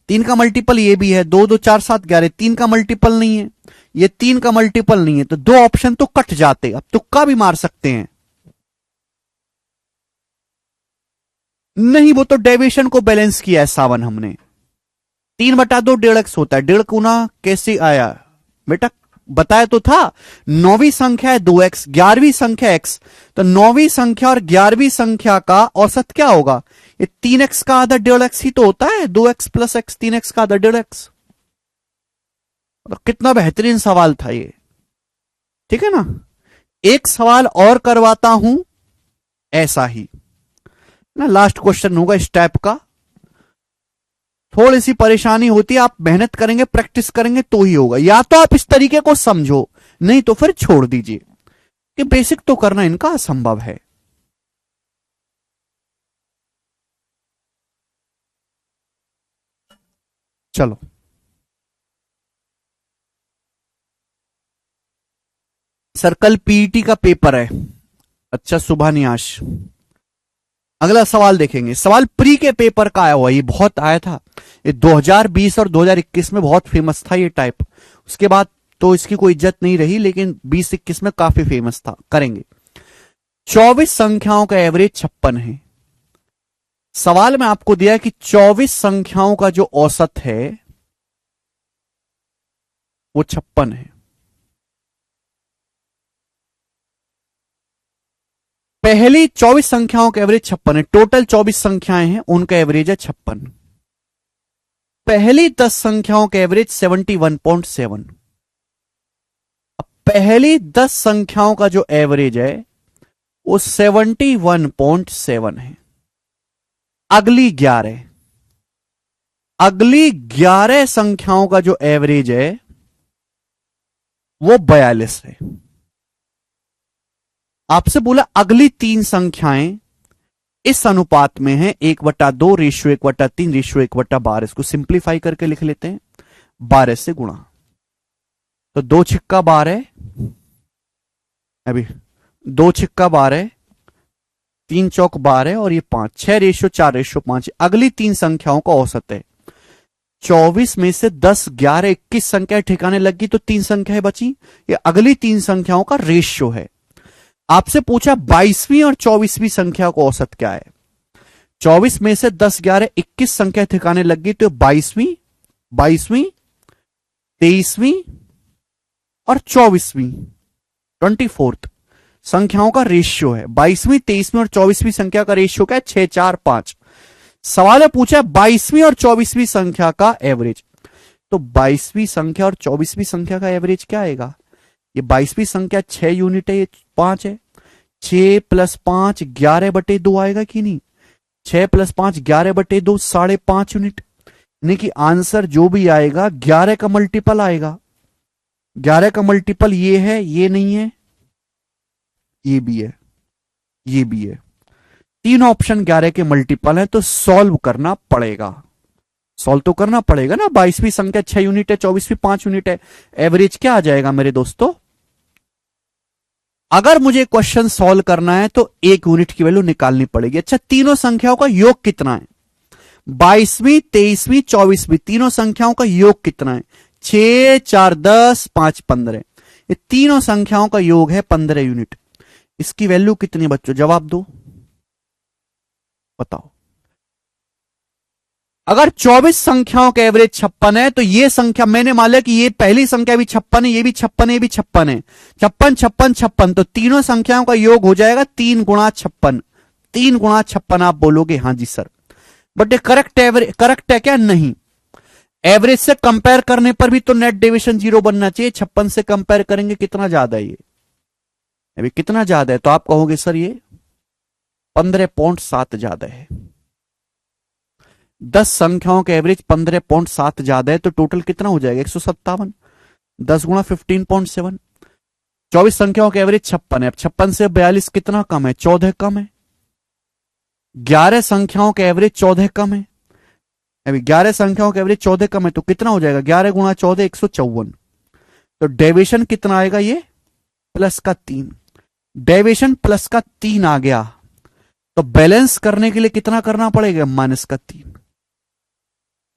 तीन का मल्टीपल ये भी है, दो दो चार सात 11, तीन का मल्टीपल नहीं है, ये तीन का मल्टीपल नहीं है, तो दो ऑप्शन तो कट जाते। अब तुक्का भी मार सकते हैं। नहीं, वो तो डेविएशन को बैलेंस किया है सावन हमने। 3/2 1.5x होता है, 1.5 गुना कैसे आया बेटा, बताया तो था। 9वीं संख्या है 2x, 11वीं संख्या x, तो 9वीं संख्या और 11वीं संख्या का औसत क्या होगा? ये 3x का आधा 1.5x ही तो होता है, 2x प्लस x, 3x का आधा 1.5x। तो कितना बेहतरीन सवाल था ये, ठीक है ना। एक सवाल और करवाता हूं ऐसा ही ना, लास्ट क्वेश्चन होगा इस टाइप का। थोड़ी सी परेशानी होती है, आप मेहनत करेंगे, प्रैक्टिस करेंगे तो ही होगा। या तो आप इस तरीके को समझो, नहीं तो फिर छोड़ दीजिए, कि बेसिक तो करना इनका असंभव है। चलो, सर कल पीईटी का पेपर है। अच्छा शुभान्यास, अगला सवाल देखेंगे। सवाल प्री के पेपर का आया हुआ, ये बहुत आया था, ये 2020 और 2021 में बहुत फेमस था ये टाइप। उसके बाद तो इसकी कोई इज्जत नहीं रही, लेकिन 20-21 में काफी फेमस था। करेंगे। 24 संख्याओं का एवरेज 56 है। सवाल में आपको दिया है कि 24 संख्याओं का जो औसत है वो 56 है। पहली 24 संख्याओं का एवरेज 56 है, टोटल 24 संख्याएं हैं, उनका एवरेज है 56। पहली 10 संख्याओं का एवरेज 71.7। अब पहली 10 संख्याओं का जो एवरेज है वो 71.7 है। अगली 11 संख्याओं का जो एवरेज है वो 42 है। आपसे बोला अगली 3 संख्याएं इस अनुपात में है, 1/2 रेशियो 1/3 रेशियो 1/12। इसको सिंप्लीफाई करके लिख लेते हैं, 12 से गुणा। तो 2 छिक्का 12, अभी 2 छिक्का 12, 3 चौक 12 और ये 5, 6 रेशियो 4 रेशियो 5। अगली 3 संख्याओं का औसत है। 24 में से 10, 11, 21 संख्या ठिकाने लगी तो 3 संख्याएं बची। ये अगली 3 संख्याओं का रेशियो है। आपसे पूछा 22वीं और 24वीं संख्या का औसत क्या है। 24 में से 10, 11, 21 संख्या ठिकाने लग गई तो 22वीं, 23वीं और 24वीं 24th संख्याओं का रेशियो है। 22वीं, 23वीं और 24वीं संख्या का रेशियो क्या है? 6, 4, 5। सवाल है पूछा 22वीं और 24वीं संख्या का एवरेज। तो 22वीं संख्या और 24वीं संख्या का एवरेज क्या आएगा? ये 22वीं संख्या 6 यूनिट है, ये 5 है। 6 + 5 11/2 आएगा कि नहीं? 6 + 5 11/2 5.5 यूनिट। यानी कि आंसर जो भी आएगा 11 का मल्टीपल आएगा। 11 का मल्टीपल ये है, ये नहीं है, ये भी है, ये भी है। 3 ऑप्शन 11 के मल्टीपल है, तो सॉल्व करना पड़ेगा। सॉल्व तो करना पड़ेगा ना। 22वीं संख्या 6 यूनिट है, 24वीं 5 यूनिट है, एवरेज क्या आ जाएगा मेरे दोस्तों? अगर मुझे क्वेश्चन सॉल्व करना है तो 1 यूनिट की वैल्यू निकालनी पड़ेगी। अच्छा, तीनों संख्याओं का योग कितना है? 22वीं, 23वीं, 24वीं तीनों संख्याओं का योग कितना है? 6, 4, 10, 5, 15। ये तीनों संख्याओं का योग है 15 यूनिट। इसकी वैल्यू कितनी है बच्चों? जवाब दो, बताओ। अगर 24 संख्याओं का एवरेज 56 है तो ये संख्या, मैंने मान लिया कि ये पहली संख्या भी 56 है, ये भी 56 है, ये भी 56 है। 56, 56, 56, तो तीनों संख्याओं का योग हो जाएगा 3 × 56। 3 × 56 आप बोलोगे हाँ जी सर, बट ये करेक्ट है क्या? नहीं। एवरेज से कंपेयर करने पर भी तो नेट डेविएशन 0 बनना चाहिए। 56 से कंपेयर करेंगे कितना ज्यादा है ये? अभी कितना ज्यादा है? तो आप कहोगे सर ये 15.7 ज्यादा है। 10 संख्याओं का एवरेज 15.7 ज्यादा है, तो टोटल कितना हो जाएगा? 157। 10 × 15.7। 24 संख्याओं का एवरेज 56 है। अब 56 से 42 कितना कम है? 14 कम है। 11 संख्याओं का एवरेज 14 कम है। अभी 11 संख्याओं का एवरेज 14 कम है तो कितना हो जाएगा? 11 गुणा 14 154। तो डेविएशन कितना आएगा? ये प्लस का 3। डेविएशन प्लस का 3 आ गया तो बैलेंस करने के लिए कितना करना पड़ेगा? माइनस का 3।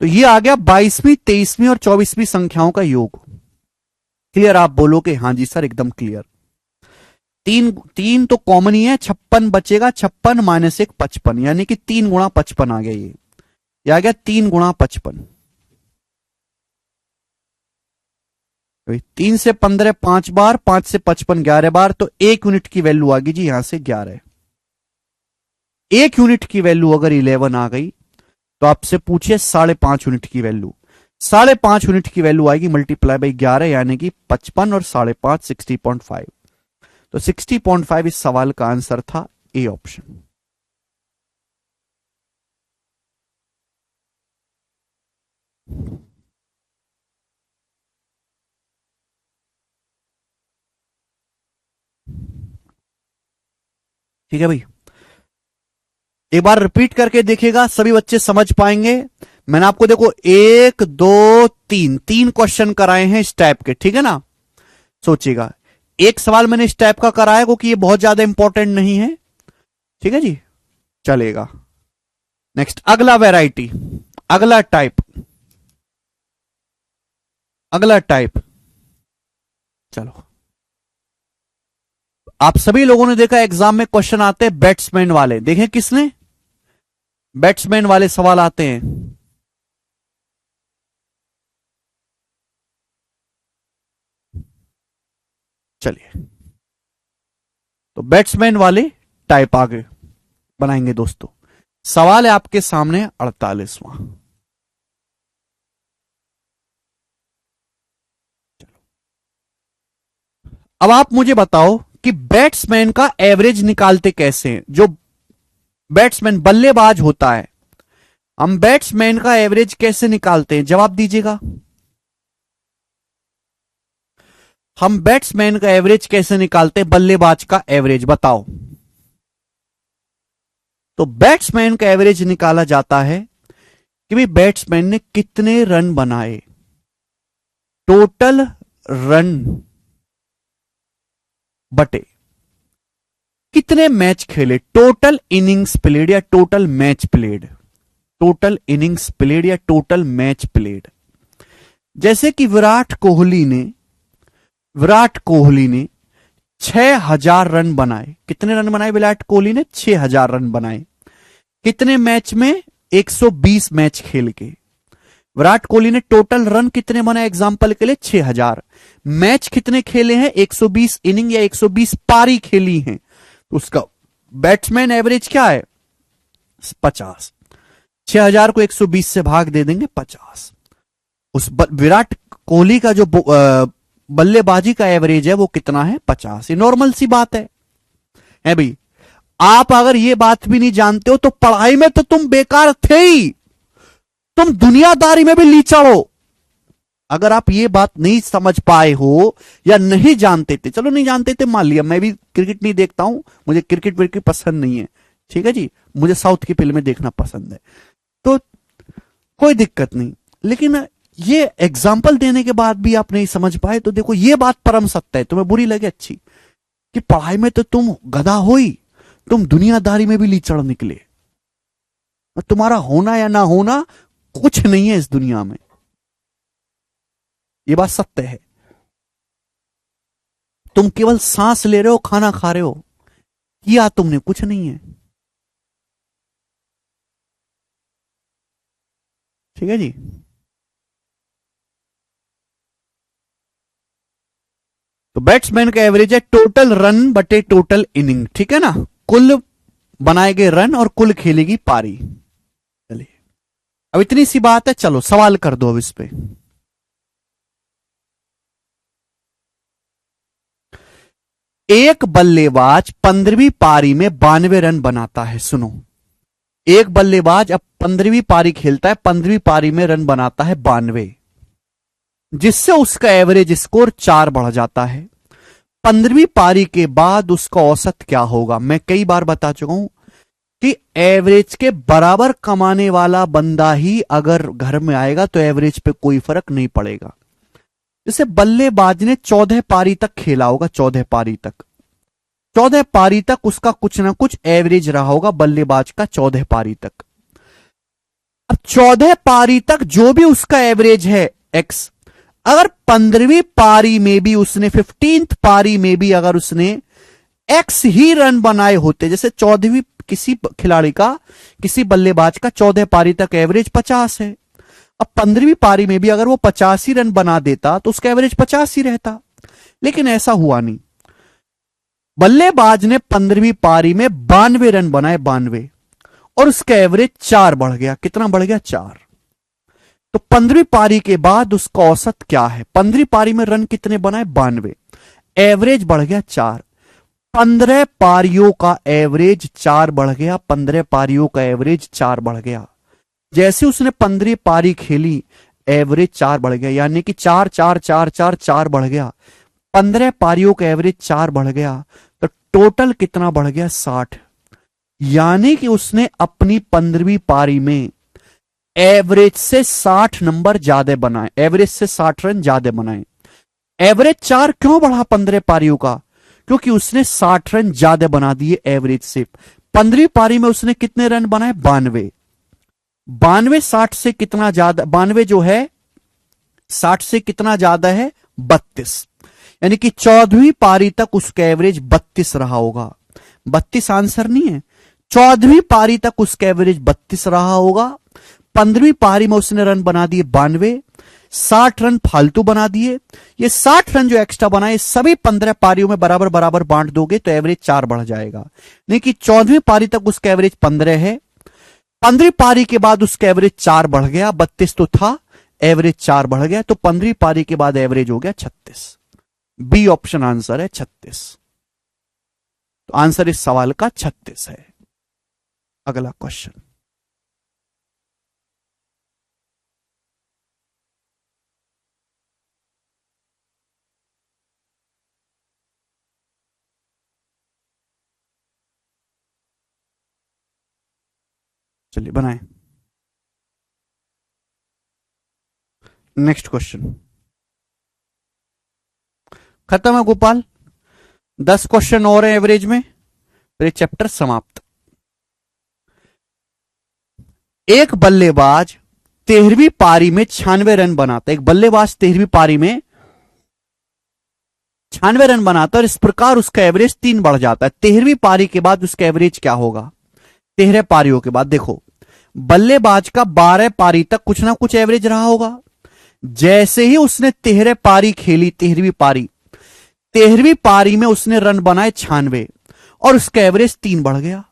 तो ये आ गया 22वीं 23वीं और 24वीं संख्याओं का योग। क्लियर? आप बोलोगे हाँ जी सर एकदम क्लियर। तीन तो कॉमन ही है, 56 बचेगा, 56 माइनस 1 55, यानी कि 3 गुणा 55 आ गया। ये आ गया 3 गुणा 55। 3 से 15 5 बार, 5 से 55 11 बार, तो 1 यूनिट की वैल्यू आ गई जी यहां से 11। 1 यूनिट की वैल्यू अगर 11 आ गई तो आपसे पूछिए 5.5 यूनिट की वैल्यू। 5.5 यूनिट की वैल्यू आएगी मल्टीप्लाई बाई 11, यानी कि 55 और 5.5 60.5। तो 60.5 इस सवाल का आंसर था, ए ऑप्शन। ठीक है भाई, एक बार रिपीट करके देखिएगा, सभी बच्चे समझ पाएंगे। मैंने आपको देखो 1 2 3 क्वेश्चन कराए हैं इस टाइप के, ठीक है ना। सोचिएगा, एक सवाल मैंने इस टाइप का कराया क्योंकि ये बहुत ज्यादा इंपॉर्टेंट नहीं है, ठीक है जी, चलेगा। नेक्स्ट अगला वैरायटी, अगला टाइप, अगला टाइप। चलो, आप सभी लोगों ने देखा एग्जाम में क्वेश्चन आते हैं बैट्समैन वाले, देखें किसने? बैट्समैन वाले सवाल आते हैं। चलिए, तो बैट्समैन वाले टाइप आगे बनाएंगे दोस्तों। सवाल है आपके सामने 48वां। अब आप मुझे बताओ कि बैट्समैन का एवरेज निकालते कैसे हैं? जो बैट्समैन बल्लेबाज होता है, हम बैट्समैन का एवरेज कैसे निकालते हैं? जवाब दीजिएगा। हम बैट्समैन का एवरेज कैसे निकालते हैं? बल्लेबाज का एवरेज बताओ। तो बैट्समैन का एवरेज निकाला जाता है कि भाई बैट्समैन ने कितने रन बनाए, टोटल रन बटे कितने मैच खेले, टोटल इनिंग्स प्लेड या total match played, total innings played या टोटल मैच प्लेड। जैसे कि विराट कोहली ने 6000 रन बनाए। कितने रन बनाए विराट कोहली ने? 6000 रन बनाए। कितने मैच में? 120 मैच खेल के। विराट कोहली ने टोटल रन कितने बनाए एग्जांपल के लिए? 6000। मैच कितने खेले हैं? 120 इनिंग या 120 पारी खेली हैं। तो उसका बैट्समैन एवरेज क्या है? 50। 6000 को 120 से भाग दे देंगे 50। उस विराट कोहली का जो बल्लेबाजी का एवरेज है वो कितना है? 50। ये नॉर्मल सी बात है भाई। आप अगर ये बात भी नहीं जानते हो तो पढ़ाई में तो तुम बेकार थे ही, तुम दुनियादारी में भी लीचड़ हो। अगर आप ये बात नहीं समझ पाए हो या नहीं जानते थे, चलो नहीं जानते थे मान लिया, मैं भी क्रिकेट नहीं देखता हूं, मुझे क्रिकेट विकेट पसंद नहीं है, ठीक है जी, मुझे साउथ की फिल्में देखना पसंद है, तो कोई दिक्कत नहीं। लेकिन ये एग्जाम्पल देने के बाद भी आप नहीं समझ पाए तो देखो ये बात परम सत्य है, तुम्हें बुरी लगे अच्छी, कि पढ़ाई में तो तुम गधा हो ही, तुम दुनियादारी में भी लीचड़ निकले। तुम्हारा होना या ना होना कुछ नहीं है इस दुनिया में, ये बात सत्य है। तुम केवल सांस ले रहे हो, खाना खा रहे हो, किया तुमने कुछ नहीं है, ठीक है जी। तो बैट्समैन का एवरेज है टोटल रन बटे टोटल इनिंग, ठीक है ना, कुल बनाए गए रन और कुल खेली गई पारी। चलिए, अब इतनी सी बात है, चलो सवाल कर दो अब इस पे। एक बल्लेबाज 15वीं पारी में 92 रन बनाता है। सुनो, एक बल्लेबाज अब 15वीं पारी खेलता है, 15वीं पारी में रन बनाता है 92, जिससे उसका एवरेज स्कोर 4 बढ़ जाता है। 15वीं पारी के बाद उसका औसत क्या होगा? मैं कई बार बता चुका हूं कि एवरेज के बराबर कमाने वाला बंदा ही अगर घर में आएगा तो एवरेज पे कोई फर्क नहीं पड़ेगा। जैसे बल्लेबाज ने 14 पारी तक खेला होगा, 14 पारी तक, 14 पारी तक उसका कुछ ना कुछ एवरेज रहा होगा बल्लेबाज का, 14 पारी तक। अब 14 पारी तक जो भी उसका एवरेज है एक्स, अगर 15वीं पारी में भी उसने, 15th पारी में भी अगर उसने एक्स ही रन बनाए होते, जैसे 14वीं किसी खिलाड़ी का, किसी बल्लेबाज का 14 पारी तक एवरेज 50 है, अब 15वीं पारी में भी अगर वो 50 ही रन बना देता तो उसका एवरेज 50 ही रहता, लेकिन ऐसा हुआ नहीं। बल्लेबाज ने 15वीं पारी में 92 रन बनाए, 92, और उसका एवरेज 4 बढ़ गया। कितना बढ़ गया? 4। तो 15वीं पारी के बाद उसका औसत क्या है? 15वीं पारी में रन कितने बनाए? 92, एवरेज बढ़ गया 4। 15 पारियों का एवरेज 4 बढ़ गया, 15 पारियों का एवरेज 4 बढ़ गया। जैसे उसने 15वीं पारी खेली, एवरेज 4 बढ़ गया, यानी कि 4 4 4 4 4 बढ़ गया। 15 पारियों का एवरेज 4 बढ़ गया, तो टोटल कितना बढ़ गया? 60। यानी कि उसने अपनी 15वीं पारी में एवरेज से 60 नंबर ज्यादा बनाए, एवरेज से 60 रन ज्यादा बनाए। एवरेज 4 क्यों बढ़ा 15 पारियों का? क्योंकि उसने 60 रन ज्यादा बना दिए एवरेज से। 15वीं पारी में उसने कितने रन बनाए? 92। 92 60 से कितना ज्यादा? 92 जो है 60 से कितना ज्यादा है? 32। यानी कि 14वीं पारी तक उसका एवरेज 32 रहा होगा। 32 आंसर नहीं है, 14वीं पारी तक उसका एवरेज 32 रहा होगा। 15वीं पारी में उसने रन बना दिए 92, 60 रन फालतू बना दिए। ये 60 रन जो एक्स्ट्रा बनाए सभी 15 पारियों में बराबर बराबर बांट दोगे तो एवरेज 4 बढ़ जाएगा। नहीं कि 14वीं पारी तक उसका एवरेज 15 है, 15वीं पारी के बाद उसका एवरेज 4 बढ़ गया, 32 तो था, एवरेज 4 बढ़ गया, तो 15वीं पारी के बाद एवरेज हो गया 36। बी ऑप्शन आंसर है 36। तो आंसर इस सवाल का 36 है। अगला क्वेश्चन, चलिए बनाएं। नेक्स्ट क्वेश्चन खत्म है गोपाल, 10 क्वेश्चन और हैं एवरेज में, फिर चैप्टर समाप्त। एक बल्लेबाज 13वीं पारी में 96 रन बनाता है। एक बल्लेबाज 13वीं पारी में 96 रन बनाता है और इस प्रकार उसका एवरेज 3 बढ़ जाता है। 13वीं पारी के बाद उसका एवरेज क्या होगा? 13 पारियों के बाद देखो, बल्लेबाज का 12 पारी तक कुछ ना कुछ एवरेज रहा होगा। जैसे ही उसने 13 पारी खेली, 13वीं पारी में उसने रन बनाए 96 और उसका एवरेज 3 बढ़ गया।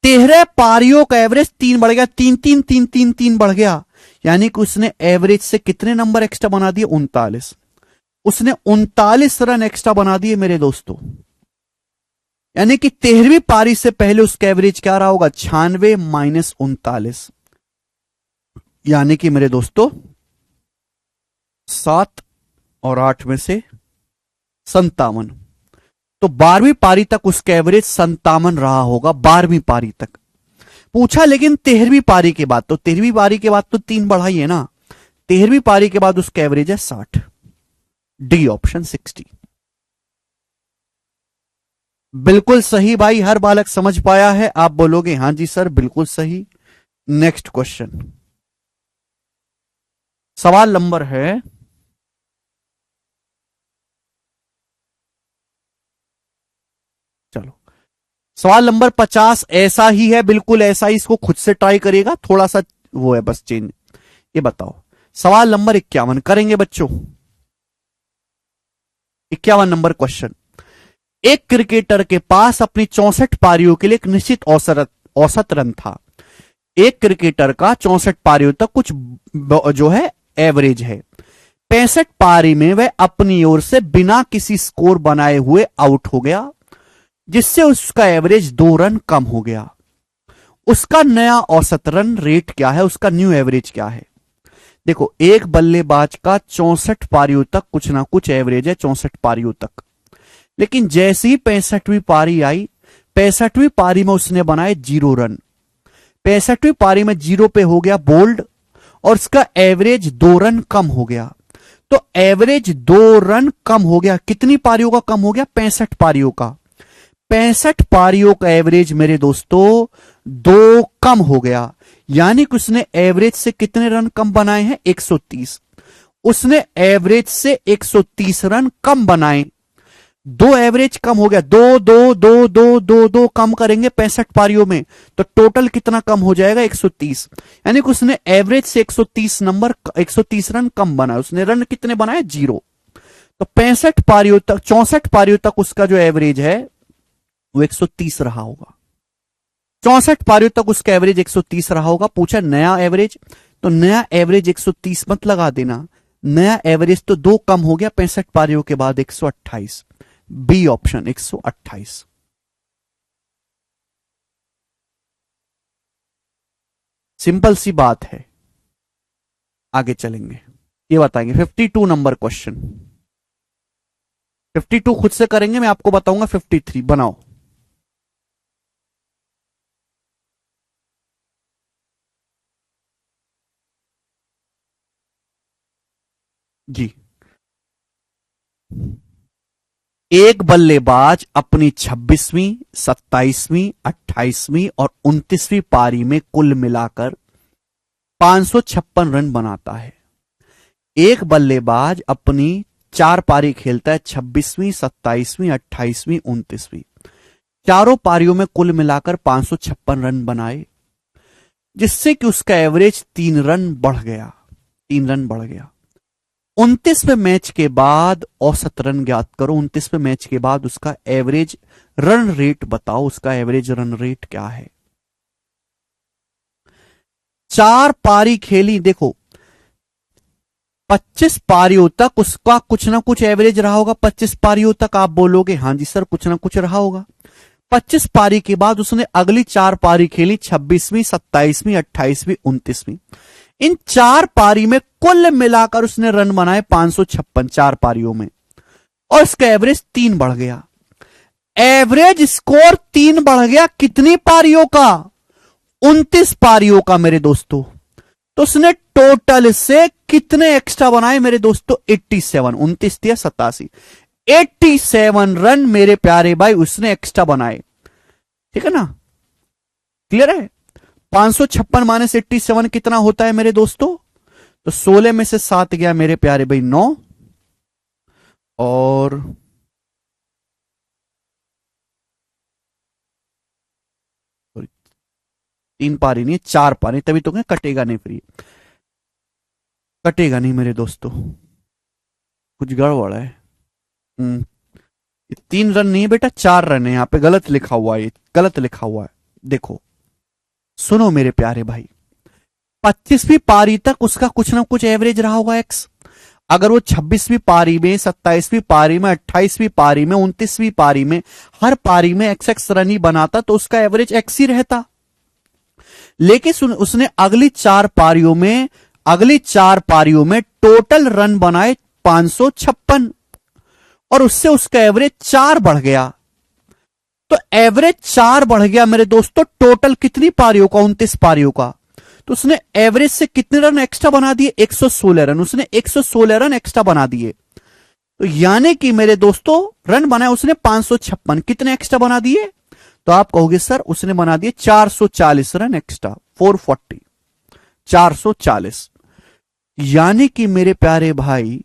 13 पारियों का एवरेज 3 बढ़ गया, 3 3 3 3 3 बढ़ गया, यानी कि उसने एवरेज से कितने नंबर एक्स्ट्रा बना दिए? 39। उसने 39 रन एक्स्ट्रा बना दिए मेरे दोस्तों। यानी कि 13वीं पारी से पहले उसका एवरेज क्या रहा होगा? 96 माइनस 39, यानी कि मेरे दोस्तों 7 और 8 में से 57। तो 12वीं पारी तक उसका एवरेज 57 रहा होगा। 12वीं पारी तक पूछा, लेकिन 13वीं पारी के बाद, तो 13वीं पारी के बाद तो 3 बढ़ाई है ना, 13वीं पारी के बाद उसका एवरेज है 60। डी ऑप्शन 60 बिल्कुल सही भाई, हर बालक समझ पाया है। आप बोलोगे हां जी सर बिल्कुल सही। नेक्स्ट क्वेश्चन, सवाल नंबर है, चलो सवाल नंबर 50 ऐसा ही है, बिल्कुल ऐसा ही, इसको खुद से ट्राई करिएगा, थोड़ा सा वो है बस चेंज। ये बताओ, सवाल नंबर 51 करेंगे बच्चों। 51 नंबर क्वेश्चन, एक क्रिकेटर के पास अपनी 64 पारियों के लिए एक निश्चित औसत रन था। एक क्रिकेटर का 64 पारियों तक कुछ जो है एवरेज है। 65 पारी में वह अपनी ओर से बिना किसी स्कोर बनाए हुए आउट हो गया, जिससे उसका एवरेज 2 रन कम हो गया। उसका नया औसत रन रेट क्या है? उसका न्यू एवरेज क्या है? देखो, एक बल्लेबाज का 64 पारियों तक कुछ ना कुछ एवरेज है, 64 पारियों तक, लेकिन जैसे ही 65वीं पारी आई, 65वीं पारी में उसने बनाए 0 रन। 65वीं पारी में 0 पे हो गया बोल्ड और उसका एवरेज 2 रन कम हो गया। तो एवरेज 2 रन कम हो गया, कितनी पारियों का कम हो गया? 65 पारियों का। 65 पारियों का एवरेज मेरे दोस्तों 2 कम हो गया, यानी कि उसने एवरेज से कितने रन कम बनाए हैं? 130। उसने एवरेज से 130 रन कम बनाए। 2 एवरेज कम हो गया, 2 कम करेंगे 65 पारियों में तो टोटल कितना कम हो जाएगा? 130। यानी कि उसने एवरेज से 130 रन कम बनाया। उसने रन कितने बनाए? 0। तो 65 पारियों तक, 64 पारियों तक उसका जो एवरेज है वो 130 रहा होगा। 64 पारियों तक उसका एवरेज 130 रहा होगा। पूछा नया एवरेज, तो नया एवरेज 130 मत लगा देना, नया एवरेज तो 2 कम हो गया 65 पारियों के बाद, 128। B option 128। सिंपल सी बात है। आगे चलेंगे, ये बताएंगे 52 नंबर क्वेश्चन। 52 खुद से करेंगे, मैं आपको बताऊंगा 53। बनाओ जी। एक बल्लेबाज अपनी 26वीं, 27वीं, 28वीं और 29वीं पारी में कुल मिलाकर 556 रन बनाता है। एक बल्लेबाज अपनी 4 पारी खेलता है, 26वीं, 27वीं, 28वीं, 29वीं। चारों पारियों में कुल मिलाकर 556 रन बनाए, जिससे कि उसका एवरेज 3 रन बढ़ गया। 3 रन बढ़ गया। 29वें मैच के बाद औसत रन ज्ञात करो। 29वें मैच के बाद उसका एवरेज रन रेट बताओ। उसका एवरेज रन रेट क्या है? 4 पारी खेली, देखो 25 पारियों तक उसका कुछ ना कुछ एवरेज रहा होगा। 25 पारियों तक आप बोलोगे हां जी सर कुछ ना कुछ रहा होगा। 25 पारी के बाद उसने अगली 4 पारी खेली, 26वीं, 27वीं, 28वीं, 29वीं। इन 4 पारी में कुल मिलाकर उसने रन बनाए 556 4 पारियों में, और इसका एवरेज 3 बढ़ गया। एवरेज स्कोर 3 बढ़ गया कितनी पारियों का? 29 पारियों का मेरे दोस्तों। तो उसने टोटल से कितने एक्स्ट्रा बनाए मेरे दोस्तों? 87। 29 दिया 87, 87 रन मेरे प्यारे भाई उसने एक्स्ट्रा बनाए। ठीक है ना, क्लियर है? 556 माइनस 87 कितना होता है मेरे दोस्तों? तो 16 में से 7 गया मेरे प्यारे भाई 9, और 3 पारी नहीं 4 पारी, तभी तो कटेगा नहीं, फ्री कटेगा नहीं मेरे दोस्तों, कुछ गड़बड़ है। 3 रन नहीं बेटा 4 रन है, यहां पे गलत लिखा हुआ है, गलत लिखा हुआ है। देखो सुनो मेरे प्यारे भाई, 25वीं पारी तक उसका कुछ ना कुछ एवरेज रहा होगा एक्स। अगर वो 26वीं पारी में, 27वीं पारी में, 28वीं पारी में, 29वीं पारी में हर पारी में एक्स एक्स रन ही बनाता तो उसका एवरेज एक्स ही रहता। लेकिन उसने अगली 4 पारियों में टोटल रन बनाए 556, और उससे उसका एवरेज 4 बढ़ गया। तो एवरेज 4 बढ़ गया मेरे दोस्तों, टोटल कितनी पारियों का? 29 पारियों का। तो उसने एवरेज से कितने रन एक्स्ट्रा बना दिए? 116 रन। उसने 116 रन एक्स्ट्रा बना दिए। तो यानी कि मेरे दोस्तों रन बनाए उसने 556, कितने एक्स्ट्रा बना दिए? तो आप कहोगे सर उसने बना दिए 440 रन एक्स्ट्रा, 440, 440। यानी कि मेरे प्यारे भाई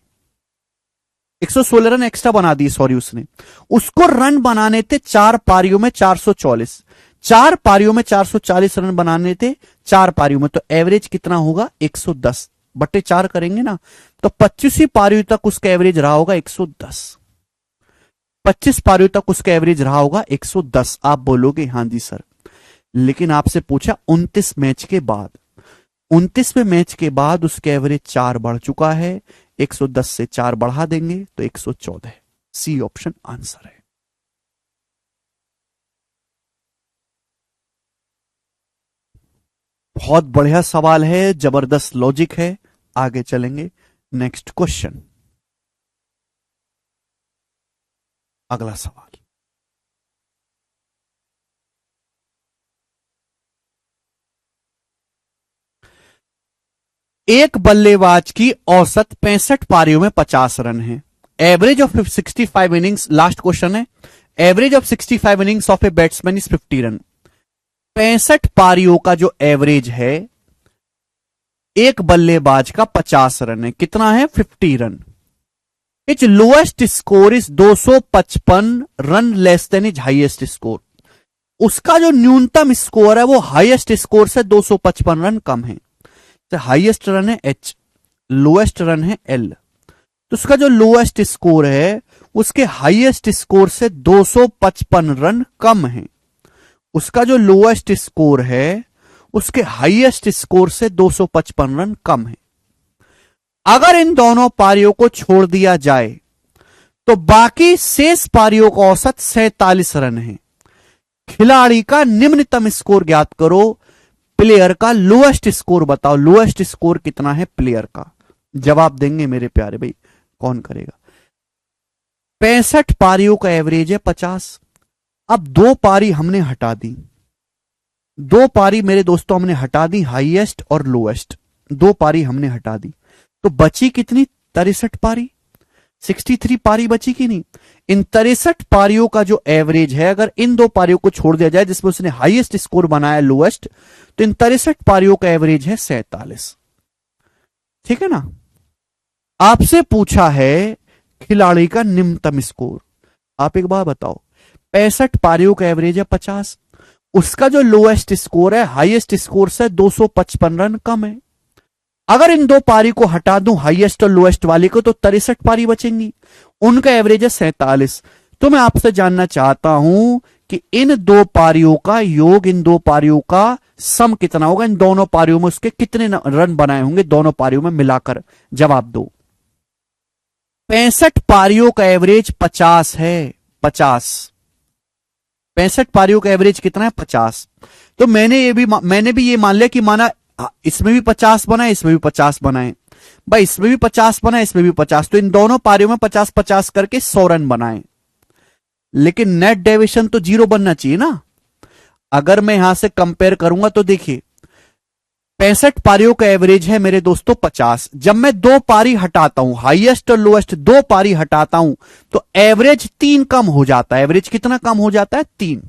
116 रन एक्स्ट्रा बना दिए, सॉरी उसने, उसको रन बनाने थे 4 पारियों में 444, 4 पारियों में 440 रन बनाने थे 4 पारियों में। तो एवरेज कितना होगा? 110 बटे 4 करेंगे ना, तो 25वीं पारियों तक उसका एवरेज रहा होगा 110। 25 पारियों तक उसका एवरेज रहा होगा 110। आप बोलोगे हां जी सर, लेकिन आपसे पूछा 29 मैच के बाद, 29वें मैच के बाद उसके एवरेज 4 बढ़ चुका है, 110 से 4 बढ़ा देंगे तो 114। सी ऑप्शन आंसर है। बहुत बढ़िया सवाल है, जबरदस्त लॉजिक है। आगे चलेंगे, नेक्स्ट क्वेश्चन। अगला सवाल, एक बल्लेबाज की औसत 65 पारियों में 50 रन है। Average of 65 innings, last question है, average of 65 innings of a batsman is 50 run. 65 पारियों का जो एवरेज है एक बल्लेबाज का 50 रन है, कितना है? 50 run. Etch lowest score is 255 run less than is highest score. उसका जो न्यूनतम स्कोर है वो हाईएस्ट स्कोर से 255 रन कम है। तो हाईएस्ट रन है एच, लोएस्ट रन है एल, तो उसका जो लोएस्ट स्कोर है उसके हाईएस्ट स्कोर से 255 रन कम है। उसका जो लोएस्ट स्कोर है उसके हाईएस्ट स्कोर से 255 रन कम है। अगर इन दोनों पारियों को छोड़ दिया जाए तो बाकी शेष पारियों का औसत 47 रन है। खिलाड़ी का निम्नतम स्कोर ज्ञात करो, प्लेयर का लोएस्ट स्कोर बताओ। लोएस्ट स्कोर कितना है प्लेयर का? जवाब देंगे मेरे प्यारे भाई, कौन करेगा? 65 पारियों का एवरेज है 50। अब दो पारी हमने हटा दी, दो पारी मेरे दोस्तों हमने हटा दी, हाईएस्ट और लोएस्ट, दो पारी हमने हटा दी, तो बची कितनी? 63 पारी। 63 पारी बची कि नहीं? इन 63 पारियों का जो एवरेज है, अगर इन दो पारियों को छोड़ दिया जाए जिसमें उसने हाईएस्ट स्कोर बनाया लोएस्ट, तो इन 63 पारियों का एवरेज है 47। ठीक है ना? आपसे पूछा है खिलाड़ी का निम्नतम स्कोर। आप एक बार बताओ, 65 पारियों का एवरेज है 50, उसका जो लोएस्ट स्कोर है हाईएस्ट स्कोर से 255 रन कम है। अगर इन दो पारी को हटा दूं हाईएस्ट और लोएस्ट वाली को, तो 63 पारी बचेंगी, उनका एवरेज है 47। तो मैं आपसे जानना चाहता हूं कि इन दो पारियों का योग, इन दो पारियों का सम कितना होगा? इन दोनों पारियों में उसके कितने रन बनाए होंगे दोनों पारियों में मिलाकर? जवाब दो। 65 पारियों का एवरेज 50 है, 50। 65 पारियों का एवरेज कितना है? 50। तो मैंने भी ये मान लिया कि माना इसमें भी 50 बनाए, इसमें भी 50 बनाए, भाई इसमें भी 50 बनाए, इसमें भी 50, तो इन दोनों पारियों में 50-50 करके 100 रन बनाए। लेकिन नेट डेविएशन तो 0 बनना चाहिए ना। अगर मैं यहां से कंपेयर करूंगा तो देखिए 65 पारियों का एवरेज है मेरे दोस्तों 50। जब मैं दो पारी हटाता हूं, हाईएस्ट और लोएस्ट दो पारी हटाता हूं, तो एवरेज 3 कम हो जाता है। एवरेज कितना कम हो जाता है? 3।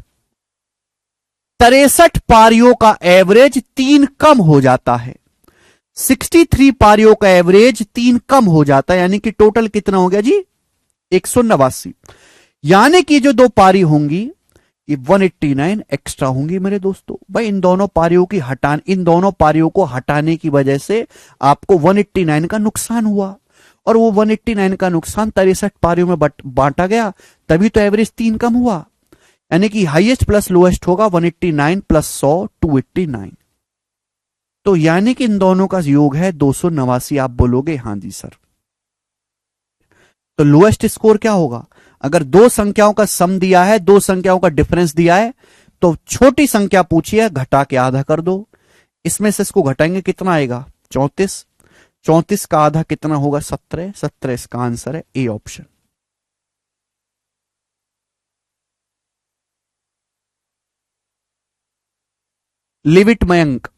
63 पारियों का एवरेज 3 कम हो जाता है। 63 पारियों का एवरेज 3 कम हो जाता है, यानी कि टोटल कितना हो गया जी? 189। यानी कि जो दो पारी होंगी ये 189 एक्स्ट्रा होंगी मेरे दोस्तों। भाई इन दोनों पारियों को हटाने की वजह से आपको 189 का नुकसान हुआ, और वो 189 का नुकसान 63 पारियों में बांटा गया, तभी तो एवरेज 3 कम हुआ। यानी कि हाईएस्ट प्लस लोएस्ट होगा 189 प्लस 100, 289। तो यानी कि इन दोनों का योग है 289। आप बोलोगे हां जी सर। तो लोएस्ट स्कोर क्या होगा? अगर दो संख्याओं का सम दिया है, दो संख्याओं का डिफरेंस दिया है, तो छोटी संख्या पूछी है, घटा के आधा कर दो। इसमें से इसको घटाएंगे कितना आएगा? 34। 34 का आधा कितना होगा? 17। 17 इसका आंसर है A option. Live it Mayank.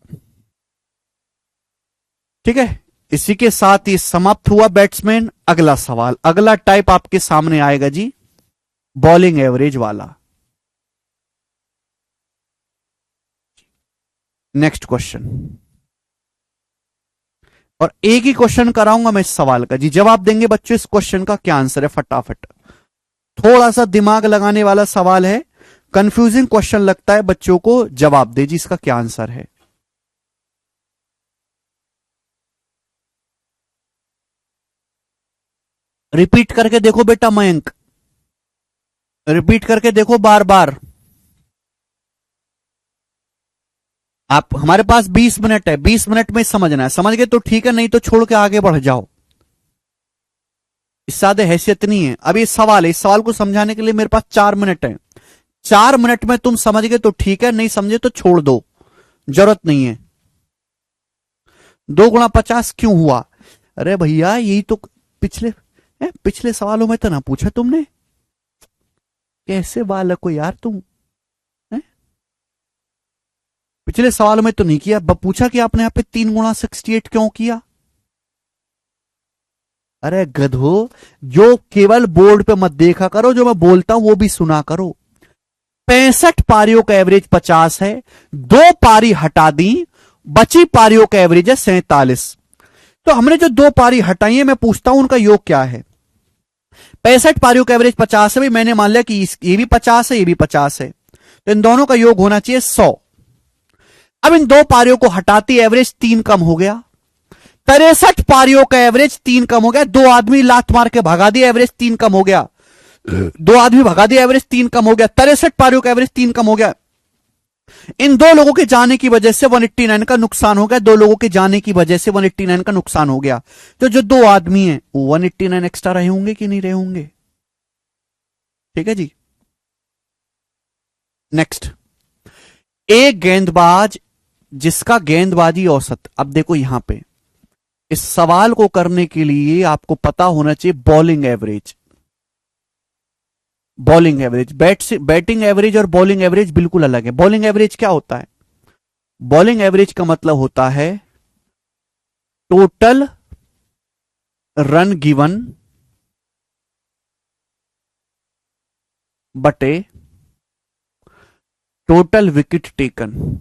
ठीक है, इसी के साथ ये समाप्त हुआ बैट्समैन। अगला सवाल, अगला टाइप आपके सामने आएगा जी, बॉलिंग एवरेज वाला। नेक्स्ट क्वेश्चन, और एक ही क्वेश्चन कराऊंगा मैं इस सवाल का जी। जवाब देंगे बच्चों इस क्वेश्चन का क्या आंसर है फटाफट। थोड़ा सा दिमाग लगाने वाला सवाल है, कंफ्यूजिंग क्वेश्चन लगता है बच्चों को। जवाब दे जी, इसका क्या आंसर है? रिपीट करके देखो बेटा मयंक, रिपीट करके देखो बार बार। आप, हमारे पास 20 मिनट है, 20 मिनट में समझना है। समझ गए तो ठीक है, नहीं तो छोड़ के आगे बढ़ जाओ। इससे ज्यादा हैसियत नहीं है। अब ये सवाल है, इस सवाल को समझाने के लिए मेरे पास 4 मिनट है। 4 मिनट में तुम समझ गए तो ठीक है, नहीं समझे तो छोड़ दो, जरूरत नहीं है। 2 गुणा 50 क्यों हुआ? अरे भैया यही तो पिछले सवालों में तो ना पूछा तुमने। कैसे बालक हो यार तुम, है? पिछले सवालों में तो नहीं किया। पूछा कि आपने यहाँ पे 3 गुणा 68 क्यों किया? अरे गधो, जो केवल बोर्ड पे मत देखा करो, जो मैं बोलता हूं वो भी सुना करो। 65 पारियों का एवरेज 50 है, 2 पारी हटा दी, बची पारियों का एवरेज है 47। तो हमने जो 2 पारी हटाई है, मैं पूछता हूं उनका योग क्या है। 65 पारियों का एवरेज 50 है, भाई मैंने मान लिया कि ये भी 50 है, ये भी 50 है, तो इन दोनों का योग होना चाहिए 100। अब इन 2 पारियों को हटाती एवरेज 3 कम हो गया। 63 पारियों का एवरेज 3 कम हो गया। 2 आदमी लात मार के भगा दिया, एवरेज 3 कम हो गया। 2 आदमी भगा दिया, एवरेज 3 कम हो गया। 63 पारियों का एवरेज 3 कम हो गया। इन 2 लोगों के जाने की वजह से 189 का नुकसान हो गया। 2 लोगों के जाने की वजह से 189 का नुकसान हो गया। तो जो 2 आदमी हैं वो 189 एक्स्ट्रा रहे होंगे कि नहीं रहे होंगे? ठीक है जी। नेक्स्ट, एक गेंदबाज जिसका गेंदबाजी औसत, अब देखो यहां पे इस सवाल को करने के लिए आपको पता होना चाहिए bowling average. Bowling average, batting average और बॉलिंग एवरेज बिल्कुल अलग है। बॉलिंग एवरेज क्या होता है? बॉलिंग एवरेज का मतलब होता है टोटल रन गिवन बटे total wicket taken.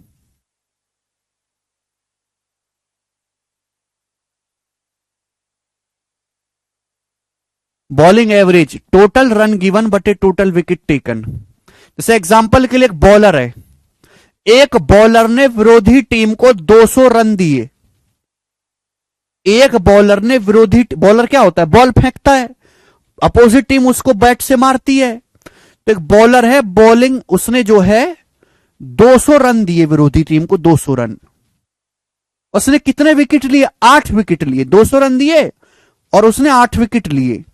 Bowling average total run given बटे टोटल विकेट टेकन। जैसे एग्जांपल के लिए एक बॉलर है, एक बॉलर ने विरोधी टीम को 200 रन दिए। एक बॉलर ने विरोधी, बॉलर क्या होता है? बॉल फेंकता है, अपोजिट टीम उसको बैट से मारती है। तो एक बॉलर है, बॉलिंग उसने जो है 200 रन दिए विरोधी टीम को, 200 रन। उसने कितने विकेट लिए? 8 विकेट लिए। 200 रन दिए और उसने 8 विकेट लिए,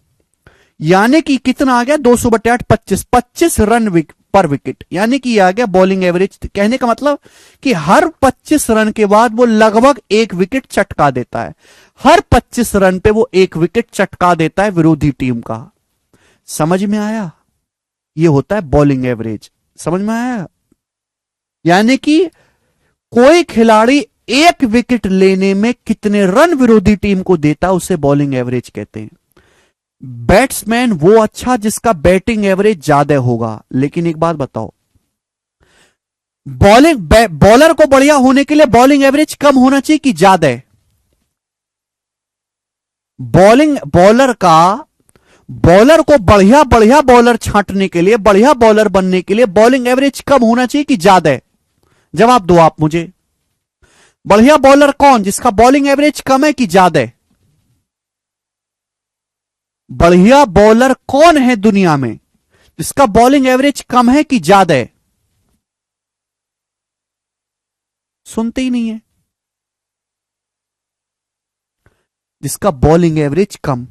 यानी कि कितना आ गया? 200 बटे 8, 25 रन पर विकेट, यानी कि आ गया बॉलिंग एवरेज। कहने का मतलब कि हर 25 रन के बाद वो लगभग 1 विकेट चटका देता है। हर 25 रन पे वो 1 विकेट चटका देता है विरोधी टीम का। समझ में आया? ये होता है बॉलिंग एवरेज। समझ में आया? यानी कि कोई खिलाड़ी 1 विकेट लेने में कितने रन विरोधी टीम को देता है, उसे बॉलिंग एवरेज कहते हैं। बैट्समैन वो अच्छा जिसका बैटिंग एवरेज ज्यादा होगा। लेकिन एक बात बताओ, बॉलर को बढ़िया होने के लिए बॉलिंग एवरेज कम होना चाहिए कि ज्यादा है? बॉलर को बढ़िया बढ़िया बॉलर छांटने के लिए, बढ़िया बॉलर बनने के लिए बॉलिंग एवरेज कम होना चाहिए कि ज्यादा है? जवाब दो आप मुझे। बढ़िया बॉलर कौन, जिसका बॉलिंग एवरेज कम है कि ज्यादा है? बढ़िया बॉलर कौन है दुनिया में जिसका बॉलिंग एवरेज कम है कि ज्यादा है? सुनते ही नहीं है। जिसका बॉलिंग एवरेज कम,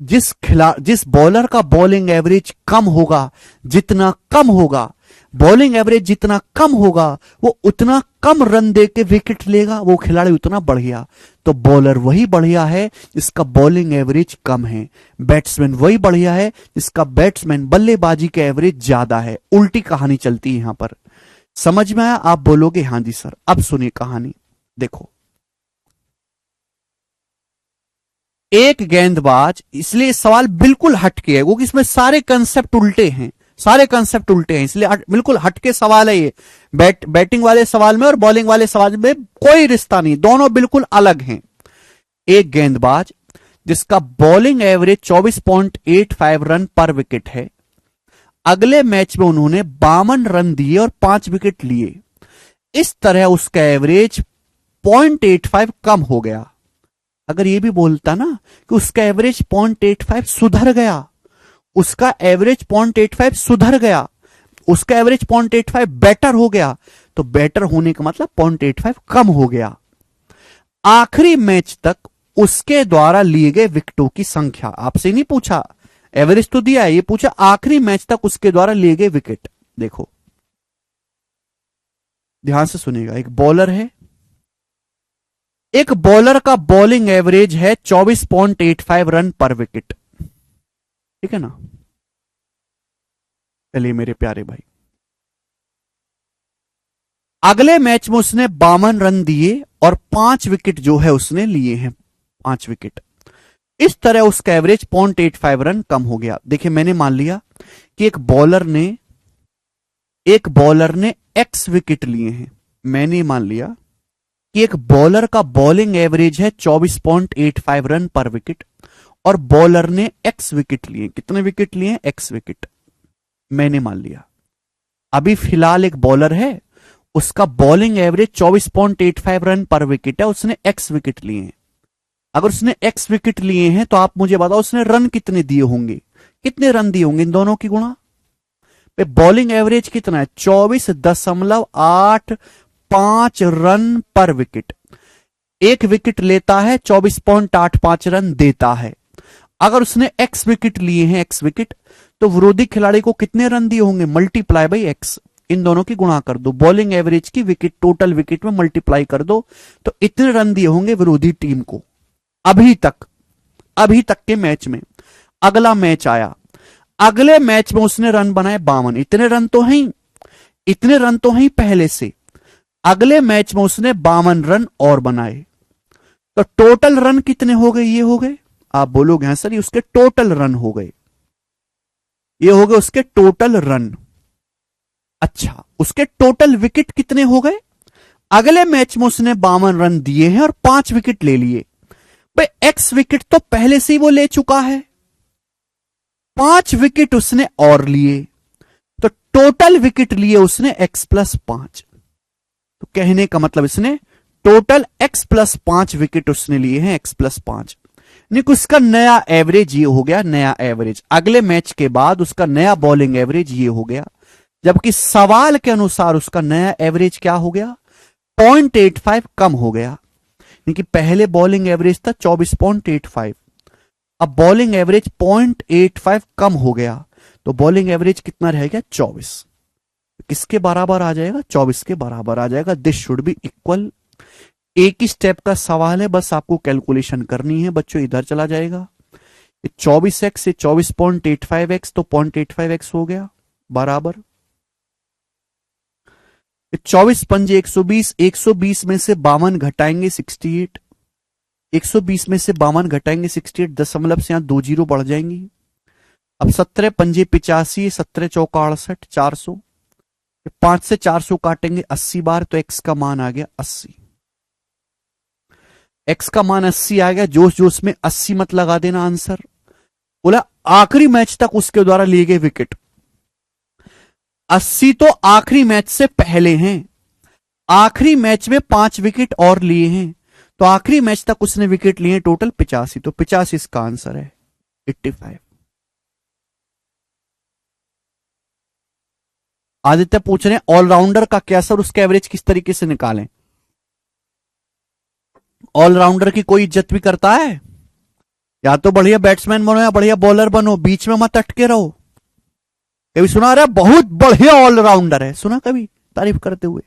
जिस बॉलर का बॉलिंग एवरेज कम होगा, जितना कम होगा बॉलिंग एवरेज, जितना कम होगा वो उतना कम रन दे के विकेट लेगा, वो खिलाड़ी उतना बढ़िया। तो बॉलर वही बढ़िया है जिसका बॉलिंग एवरेज कम है, बैट्समैन वही बढ़िया है जिसका बैट्समैन बल्लेबाजी का एवरेज ज्यादा है। उल्टी कहानी चलती है यहां पर। समझ में आया? आप बोलोगे हां जी सर। अब सुनिए कहानी। देखो, एक गेंदबाज, इसलिए सवाल बिल्कुल हटके है क्योंकि इसमें सारे कंसेप्ट उल्टे हैं, सारे कंसेप्ट उल्टे हैं, इसलिए बिल्कुल हटके सवाल है ये। बैटिंग वाले सवाल में और बॉलिंग वाले सवाल में कोई रिश्ता नहीं, दोनों बिल्कुल अलग हैं। एक गेंदबाज जिसका बॉलिंग एवरेज 24.85 रन पर विकेट है, अगले मैच में उन्होंने 52 रन दिए और 5 विकेट लिए। इस तरह उसका एवरेज 0.85 कम हो गया। अगर ये भी बोलता ना कि उसका एवरेज 0.85 सुधर गया, उसका एवरेज 0.85 सुधर गया, उसका एवरेज 0.85 बेटर हो गया, तो बेटर होने का मतलब 0.85 कम हो गया। आखिरी मैच तक उसके द्वारा लिए गए विकेटों की संख्या, आपसे नहीं पूछा, एवरेज तो दिया है, ये पूछा आखिरी मैच तक उसके द्वारा लिए गए विकेट। देखो ध्यान से सुनिएगा, एक बॉलर है, एक बॉलर का बॉलिंग एवरेज है 24.85 रन पर विकेट, ठीक है ना? चलिए मेरे प्यारे भाई, अगले मैच में उसने 52 रन दिए और 5 विकेट जो है उसने लिए हैं, 5 विकेट। इस तरह उसका एवरेज 0.85 रन कम हो गया। देखिए मैंने मान लिया कि एक बॉलर ने एक्स विकेट लिए हैं। मैंने मान लिया कि एक बॉलर का बॉलिंग एवरेज है 24.85 रन पर विकेट और बॉलर ने एक्स विकेट लिए। कितने विकेट लिए? एक्स विकेट मैंने मान लिया। अभी फिलहाल एक बॉलर है, उसका बॉलिंग एवरेज 24.85 रन पर विकेट है, उसने एक्स विकेट लिए हैं। अगर उसने एक्स विकेट लिए हैं तो आप मुझे बताओ उसने रन कितने दिए होंगे? कितने रन दिए होंगे? इन दोनों की गुणा। बॉलिंग एवरेज कितना है? 24.85 रन पर विकेट। एक विकेट लेता है, 24.85 रन देता है। अगर उसने एक्स विकेट लिए हैं, एक्स विकेट, तो विरोधी खिलाड़ी को कितने रन दिए होंगे? Multiply by x. इन दोनों की गुणा कर दो, बॉलिंग एवरेज की विकेट टोटल विकेट में मल्टीप्लाई कर दो, तो इतने रन दिए होंगे विरोधी टीम को अभी तक के मैच में। अगला मैच आया, अगले मैच में उसने रन बनाए 52। इतने रन तो हैं पहले से। अगले मैच में उसने 52 रन और बनाए, तो टोटल रन कितने हो गए? ये हो गए, आप बोलोगे हाँ सर ये उसके टोटल रन हो गए, ये हो गए उसके टोटल रन। अच्छा, उसके टोटल विकेट कितने हो गए? अगले मैच में उसने 52 रन दिए हैं और 5 विकेट ले लिए। भाई एक्स विकेट तो पहले से ही वो ले चुका है, 5 विकेट उसने और लिए, तो टोटल विकेट लिए उसने एक्स प्लस 5। तो कहने का मतलब इसने टोटल एक्स प्लस 5 विकेट उसने लिए हैं, एक्स प्लस 5। उसका नया एवरेज ये हो गया, नया एवरेज अगले मैच के बाद उसका नया बॉलिंग एवरेज ये हो गया, जबकि सवाल के अनुसार उसका नया एवरेज क्या हो गया? 0.85 कम हो गया। क्योंकि पहले बॉलिंग एवरेज था 24.85, अब बॉलिंग एवरेज 0.85 कम हो गया, तो बॉलिंग एवरेज कितना रह गया? 24। किसके बराबर आ जाएगा? 24 के बराबर आ जाएगा। This should be equal. एक ही स्टेप का सवाल है, बस आपको कैलकुलेशन करनी है बच्चों। इधर चला जाएगा 24x से 24.85x, तो 0.85x हो गया बराबर 24 पंजे 120। 120 में से 52 घटाएंगे 68। 120 में से 52 घटाएंगे 68, दशमलव से यहां 2 जीरो बढ़ जाएंगी। अब 17 पंजे 85, 17 चौका 68, 400। 5 से 400 काटेंगे 80 बार, तो x का मान आ गया 80। x का मान 80 आ गया। जोश जोश में 80 मत लगा देना आंसर। बोला आखिरी मैच तक उसके द्वारा लिए गए विकेट 80 तो आखिरी मैच से पहले हैं। आखिरी मैच में 5 विकेट और लिए हैं, तो आखिरी मैच तक उसने विकेट लिए टोटल 85, तो 85 इसका आंसर है 85। आदित्य पूछ रहे हैं ऑलराउंडर का क्या सर, उसका एवरेज किस तरीके से निकालें? ऑलराउंडर की कोई इज्जत भी करता है? या तो बढ़िया बैट्समैन बनो या बढ़िया बॉलर बनो, बीच में मत अटके रहो। कभी सुना रहा बहुत बढ़िया ऑलराउंडर है, सुना कभी तारीफ करते हुए?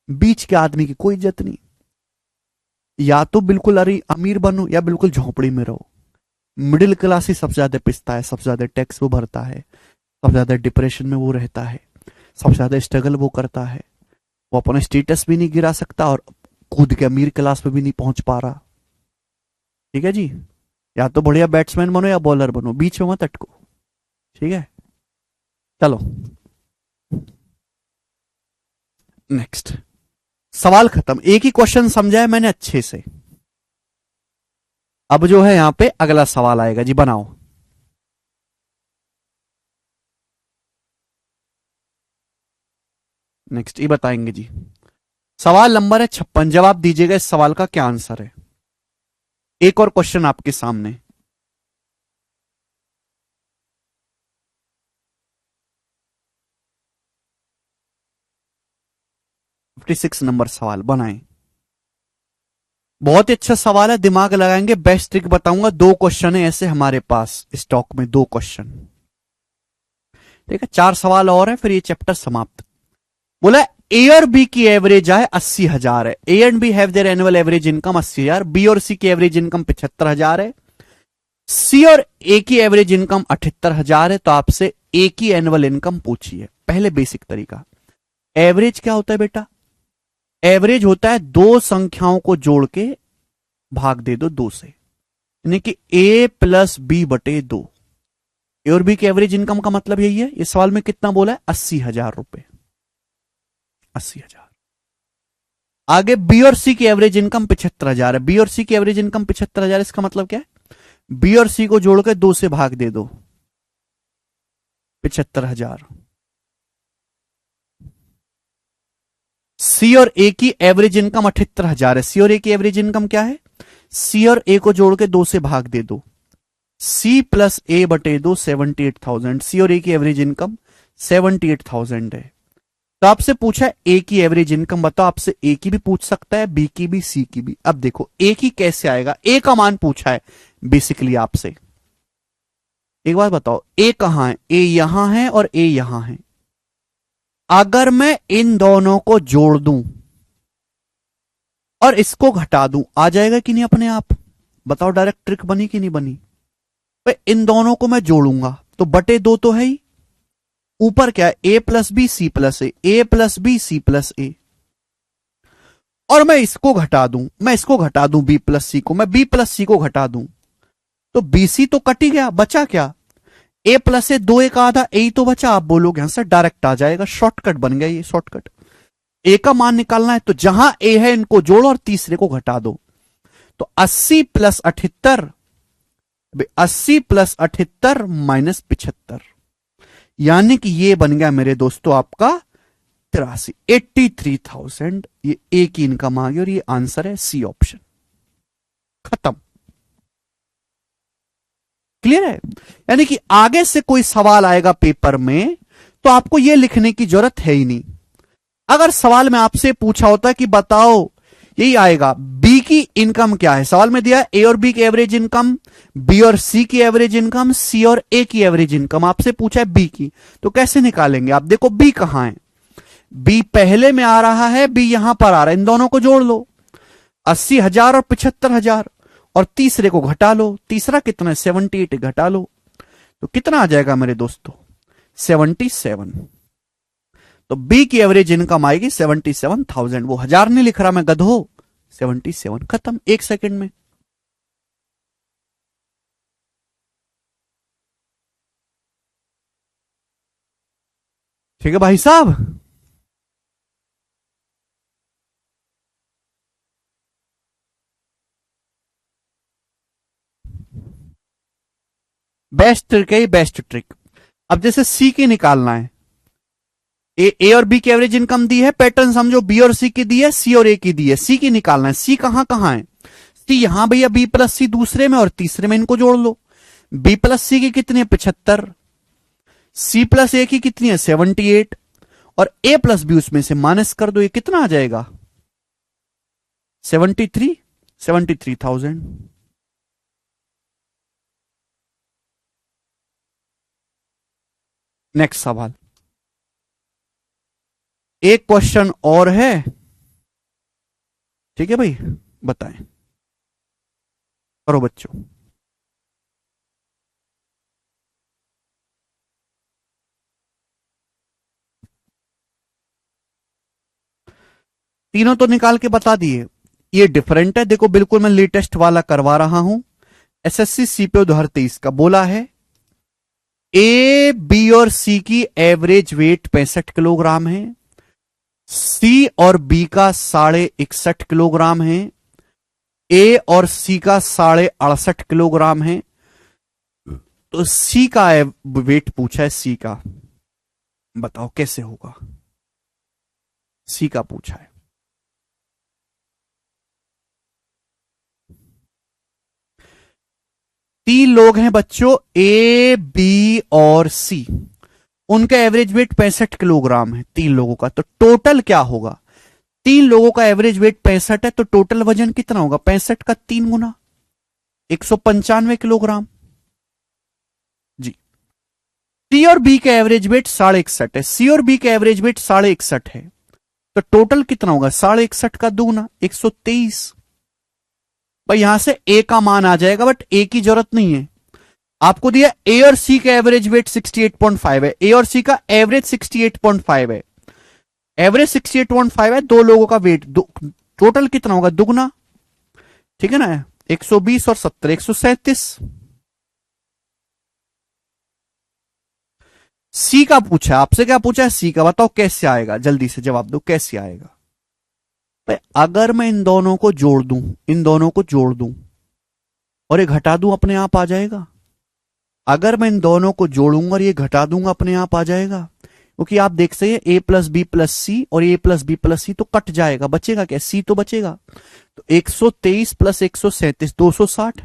बीच के आदमी की कोई इज्जत नहीं। या तो बिल्कुल अरे अमीर बनो या बिल्कुल झोपड़ी में रहो। मिडिल क्लास ही सबसे ज्यादा पिसता है, सबसे ज्यादा टैक्स वो भरता है, सबसे ज्यादा डिप्रेशन में वो रहता है, सबसे ज्यादा स्ट्रगल वो करता है। वो अपना स्टेटस भी नहीं गिरा सकता और खुद के अमीर क्लास पे भी नहीं पहुंच पा रहा। ठीक है जी, या तो बढ़िया बैट्समैन बनो या बॉलर बनो, बीच में मत अटको। ठीक है, चलो नेक्स्ट सवाल खत्म। एक ही क्वेश्चन समझा है मैंने अच्छे से। अब जो है यहां पे अगला सवाल आएगा जी, बनाओ। नेक्स्ट ये बताएंगे जी। सवाल नंबर है 56। जवाब दीजिएगा इस सवाल का क्या आंसर है। एक और क्वेश्चन आपके सामने। सिक्स नंबर सवाल बनाएं। बहुत ही अच्छा सवाल है, दिमाग लगाएंगे। बेस्ट ट्रिक बताऊंगा। 2 क्वेश्चन है ऐसे हमारे पास स्टॉक में, 2 क्वेश्चन। ठीक है, 4 सवाल और है फिर ये चैप्टर समाप्त। बोला ए और बी की एवरेज आए 80,000 है। A and B have their annual average income 80,000। B और सी की एवरेज इनकम 75,000 है। सी और ए की एवरेज इनकम 78,000 है। तो आपसे ए की एनुअल इनकम पूछी है। पहले बेसिक तरीका, एवरेज क्या होता है बेटा? एवरेज होता है 2 संख्याओं को जोड़ के भाग दे दो 2 से। यानी कि ए प्लस बी बटे 2। ए और बी की एवरेज इनकम का मतलब यही है। इस सवाल में कितना बोला है? 80,000 रुपए, 80,000। आगे बी और सी की एवरेज इनकम 75,000 है। बी और सी की एवरेज इनकम 75,000, इसका मतलब क्या है? बी और सी को जोड़कर 2 से भाग दे दो, 75,000। सी और ए की एवरेज इनकम 78,000 है। सी और ए की एवरेज इनकम क्या है? सी और ए को जोड़ के 2 से भाग दे दो, सी प्लस ए बटे 2, 78,000। सी और ए की एवरेज इनकम 78,000 है। तो आपसे पूछा है ए की एवरेज इनकम बताओ। आपसे ए की भी पूछ सकता है, बी की भी, सी की भी। अब देखो ए की कैसे आएगा, ए का मान पूछा है बेसिकली आपसे। एक बात बताओ, ए कहां है? ए यहां है और ए यहां है। अगर मैं इन दोनों को जोड़ दूं और इसको घटा दूं, आ जाएगा कि नहीं अपने आप? बताओ, डायरेक्ट ट्रिक बनी कि नहीं बनी? तो इन दोनों को मैं जोड़ूंगा तो बटे 2 तो है ही, ऊपर क्या है? ए प्लस बी सी प्लस ए प्लस बी सी प्लस ए। और मैं इसको घटा दूं, मैं इसको घटा दूं बी प्लस सी को, मैं बी प्लस सी को घटा दूं तो बी सी तो कट ही गया, बचा क्या? ए प्लस ए, 2 एक आधा, ए तो बचा। आप बोलोगे यहां से डायरेक्ट आ जाएगा, शॉर्टकट बन गया ये, शॉर्टकट। ए का मान निकालना है तो जहां ए है इनको जोड़ो और तीसरे को घटा दो। तो 80 प्लस 78, 80 प्लस 78 माइनस 75, यानी कि ये बन गया मेरे दोस्तों आपका 83, 83,000। ये ए की इनकम आ गई और ये आंसर है सी ऑप्शन। खत्म। क्लियर है? यानी कि आगे से कोई सवाल आएगा पेपर में तो आपको यह लिखने की जरूरत है ही नहीं। अगर सवाल में आपसे पूछा होता कि बताओ, यही आएगा बी की इनकम क्या है, सवाल में दिया ए और बी की एवरेज इनकम, बी और सी की एवरेज इनकम, सी और ए की एवरेज इनकम। आपसे पूछा है बी की, तो कैसे निकालेंगे आप? देखो बी कहां है, बी पहले में आ रहा है, बी यहां पर आ रहा है। इन दोनों को जोड़ लो, 80,000 और 75,000, और तीसरे को घटा लो। तीसरा कितना है? 78, घटा लो तो कितना आ जाएगा मेरे दोस्तों? 77। तो बी की एवरेज इनकम आएगी 77,000। वो 1000 नहीं लिख रहा मैं गधो, 77। खत्म, 1 सेकंड में। ठीक है भाई साहब? बेस्ट ट्रिक है, बेस्ट ट्रिक। अब जैसे सी की निकालना है, ए और बी की एवरेज इनकम दी है, पैटर्न समझो, बी और सी की दी है, सी और ए की दी है। सी की निकालना है, सी कहां कहां है? सी यहां भैया, बी प्लस सी दूसरे में और तीसरे में, इनको जोड़ लो। बी प्लस सी की कितनी है? 75। सी प्लस ए की कितनी है? 78। और ए प्लस बी उसमें से माइनस कर दो, ये कितना आ जाएगा? 73, 73,000। नेक्स्ट सवाल, एक क्वेश्चन और है, ठीक है भाई? बताएं, करो बच्चों। तीनों तो निकाल के बता दिए। ये डिफरेंट है, देखो बिल्कुल मैं लेटेस्ट वाला करवा रहा हूं। एसएससी सीपीओ 2023 का बोला है, ए बी और सी की एवरेज वेट 65 किलोग्राम है, सी और बी का 61.5 किलोग्राम है, ए और सी का 68.5 किलोग्राम है। तो सी का वेट पूछा है, सी का बताओ कैसे होगा? सी का पूछा है। तीन लोग हैं बच्चों, ए बी और सी, उनका एवरेज वेट 65 किलोग्राम है, तीन लोगों का। तो टोटल क्या होगा? तीन लोगों का एवरेज वेट 65 है, तो टोटल वजन कितना होगा? 65 का 3 गुना, 195 किलोग्राम जी। सी और बी का एवरेज वेट 61.5 है, सी और बी का एवरेज वेट 61.5 है, तो टोटल कितना होगा? 61.5 का दुगना, 123। भाई यहां से ए का मान आ जाएगा, बट ए की जरूरत नहीं है। आपको दिया ए और सी का एवरेज वेट 68.5 है, ए और सी का एवरेज 68.5 है, एवरेज 68.5 है, दो लोगों का वेट, टोटल कितना होगा? दुगना, ठीक है ना? 120 और 70 137। सी का पूछा है आपसे, क्या पूछा है? सी का। बताओ कैसे आएगा, जल्दी से जवाब दो, कैसे आएगा? अगर मैं इन दोनों को जोड़ दूं, इन दोनों को जोड़ दूं और ये घटा दूं, अपने आप आ जाएगा। अगर मैं इन दोनों को जोड़ूंगा और ये घटा दूंगा, अपने आप आ जाएगा। क्योंकि आप देख सकते हैं ए प्लस बी प्लस सी और ए प्लस बी प्लस सी तो कट जाएगा, बचेगा क्या? सी तो बचेगा। तो 123 प्लस 137 260।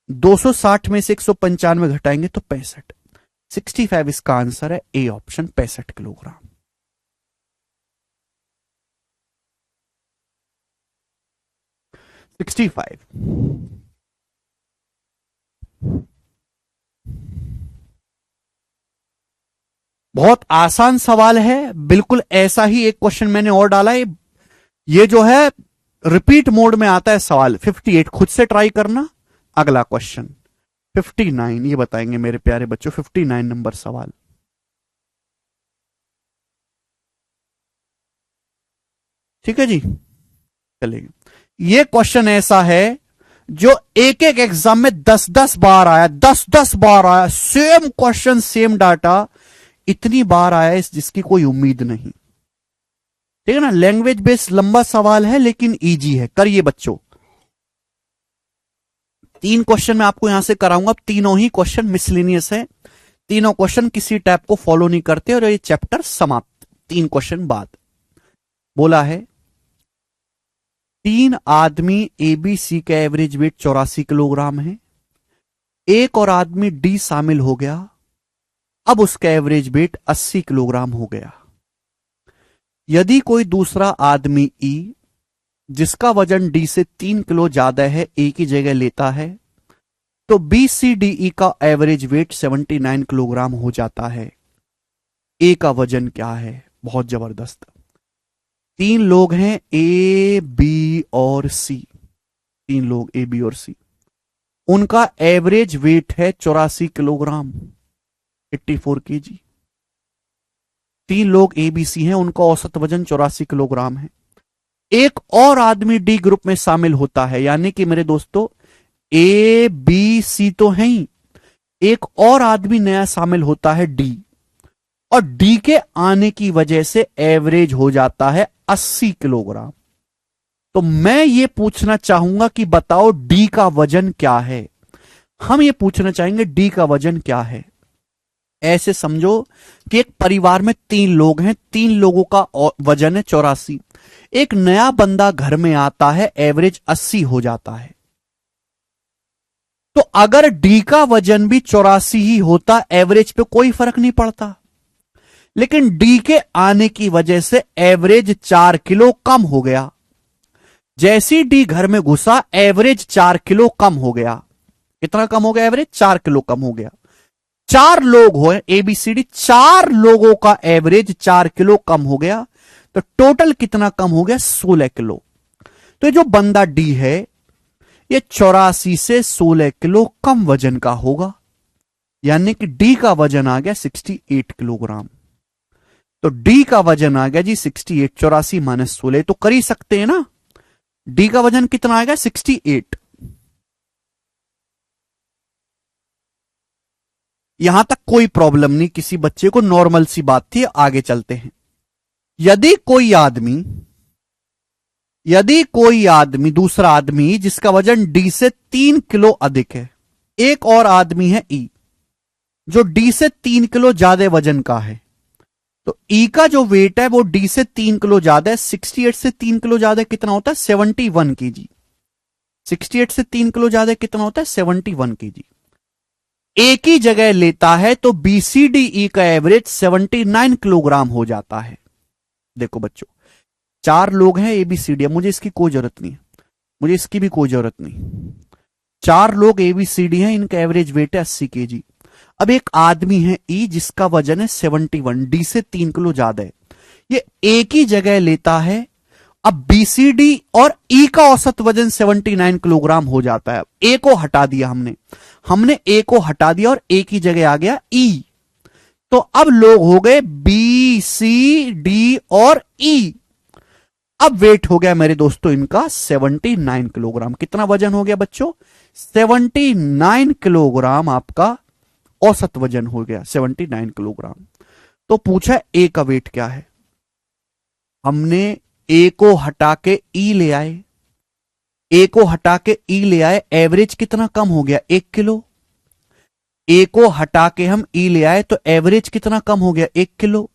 260 में से 195 घटाएंगे तो 65। 65 इसका आंसर है, A option, 65 kilogram. Sixty five. बहुत आसान सवाल है, बिल्कुल ऐसा ही एक क्वेश्चन मैंने और डाला है। ये जो है रिपीट मोड में आता है सवाल। 58 खुद से ट्राई करना। अगला क्वेश्चन 59, ये बताएंगे मेरे प्यारे बच्चों। 59 नंबर सवाल। ठीक है जी, चलिए। ये क्वेश्चन ऐसा है जो एक एक एग्जाम में 10-10 बार आया, 10-10 बार आया, सेम क्वेश्चन सेम डाटा, इतनी बार आया है जिसकी कोई उम्मीद नहीं। ठीक है ना? लैंग्वेज बेस्ड लंबा सवाल है लेकिन इजी है। करिए बच्चों। 3 क्वेश्चन मैं आपको यहां से कराऊंगा। तीनों ही क्वेश्चन मिसलिनियस है, तीनों क्वेश्चन किसी टाइप को फॉलो नहीं करते और ये चैप्टर समाप्त। 3 क्वेश्चन बाद बोला है 3 आदमी एबीसी का एवरेज वेट 84 किलोग्राम है। एक और आदमी डी शामिल हो गया, अब उसका एवरेज वेट 80 किलोग्राम हो गया। यदि कोई दूसरा आदमी ई जिसका वजन डी से 3 किलो ज्यादा है ए की जगह लेता है तो बी सी डी ई का एवरेज वेट 79 किलोग्राम हो जाता है। ए का वजन क्या है? बहुत जबरदस्त। 3 लोग हैं, ए बी और सी। 3 लोग ए बी और सी, उनका एवरेज वेट है 84 किलोग्राम, 84 केजी। 3 लोग ए बी सी हैं, उनका औसत वजन 84 किलोग्राम है। एक और आदमी डी ग्रुप में शामिल होता है, यानी कि मेरे दोस्तों ए बी सी तो है ही, एक और आदमी नया शामिल होता है डी, और डी के आने की वजह से एवरेज हो जाता है 80 किलोग्राम। तो मैं ये पूछना चाहूंगा कि बताओ डी का वजन क्या है? हम ये पूछना चाहेंगे डी का वजन क्या है। ऐसे समझो कि एक परिवार में 3 लोग हैं, 3 लोगों का वजन है 84। एक नया बंदा घर में आता है, एवरेज 80 हो जाता है। तो अगर डी का वजन भी 84 ही होता, एवरेज पे कोई फर्क नहीं पड़ता। लेकिन डी के आने की वजह से एवरेज 4 किलो कम हो गया। जैसी डी घर में घुसा, एवरेज 4 किलो कम हो गया। कितना कम हो गया? एवरेज 4 किलो कम हो गया। 4 लोग हो एबीसीडी, 4 लोगों का एवरेज 4 किलो कम हो गया। तो टोटल कितना कम हो गया? 16 किलो। तो ये जो बंदा डी है ये 84 से 16 किलो कम वजन का होगा, यानी कि डी का वजन आ गया 68 किलोग्राम। तो डी का वजन आ गया जी 68, 84 माइनस 16, तो कर ही सकते हैं ना। डी का वजन कितना आएगा? 68। यहां तक कोई प्रॉब्लम नहीं, किसी बच्चे को नॉर्मल सी बात थी। आगे चलते हैं। यदि कोई आदमी दूसरा आदमी जिसका वजन डी से 3 किलो अधिक है, एक और आदमी है ई जो डी से 3 किलो ज्यादा वजन का है, तो ई का जो वेट है वो डी से 3 किलो ज्यादा है। 68 से 3 किलो ज्यादा कितना होता है? 71 केजी। 68 से 3 किलो ज्यादा कितना होता है? 71 केजी। ए की जगह लेता है तो बीसीडीई का एवरेज 79 किलोग्राम हो जाता है। देखो बच्चों, 4 लोग हैं एबीसीडी, मुझे इसकी कोई जरूरत नहीं है, मुझे इसकी भी कोई जरूरत नहीं। 4 लोग एबीसीडी हैं, इनका एवरेज वेट है 80 केजी। अब एक आदमी है ई जिसका वजन है 71, डी से 3 किलो ज्यादा है। ये ए की जगह लेता है, अब बीसीडी और ई का औसत वजन 79 किलोग्राम हो जाता है। ए को हटा दिया हमने ए को हटा दिया और ए की जगह आ गया ई। तो अब लोग हो गए बी सी डी और ई। अब वेट हो गया मेरे दोस्तों इनका 79 किलोग्राम। कितना वजन हो गया बच्चों? 79 किलोग्राम आपका औसत वजन हो गया, 79 किलोग्राम। तो पूछा ए का वेट क्या है। हमने ए को हटा के ई ले आए, ए को हटा के ई ले आए, एवरेज कितना कम हो गया? 1 किलो। ए को हटा के हम ई ले आए तो एवरेज कितना कम हो गया? 1 किलो।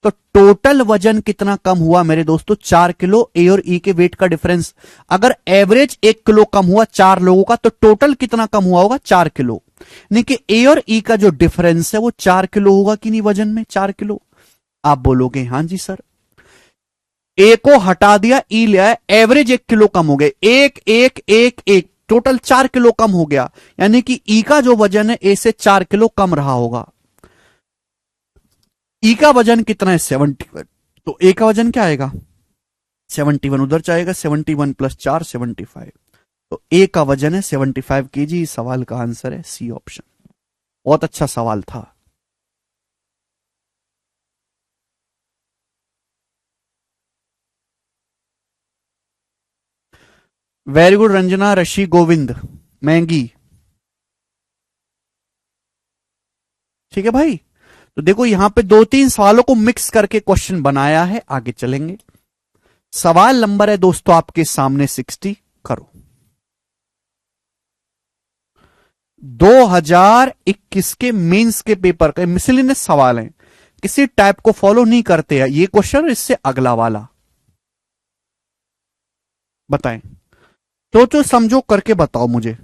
तो टोटल वजन कितना कम हुआ मेरे दोस्तों? 4 किलो। ए और ई के वेट का डिफरेंस, अगर एवरेज 1 किलो कम हुआ 4 लोगों का, तो टोटल कितना कम हुआ होगा? 4 किलो। यानी कि ए और ई का जो डिफरेंस है वो 4 किलो होगा कि नहीं वजन में? 4 किलो। आप बोलोगे हां जी सर। ए को हटा दिया, ई ले आया, एवरेज 1 किलो कम हो गए, 1 1 1 1, टोटल 4 किलो कम हो गया। यानी कि ई का जो वजन है ए से 4 किलो कम रहा होगा। ई का वजन कितना है? 71। तो ए का वजन क्या आएगा? 71 उधर जाएगा, 71 प्लस 4 75। तो ए का वजन है 75 केजी। इस सवाल का आंसर है सी ऑप्शन। बहुत अच्छा सवाल था। वेरी गुड रंजना ऋषि गोविंद महंगी। ठीक है भाई। तो देखो यहां पे 2-3 सवालों को मिक्स करके क्वेश्चन बनाया है, आगे चलेंगे। सवाल नंबर है दोस्तों आपके सामने 60, करो। 2021 के मेंस के पेपर का मिसलिनियस सवाल है, किसी टाइप को फॉलो नहीं करते हैं ये क्वेश्चन, इससे अगला वाला बताएं। सोचो समझो करके बताओ मुझे।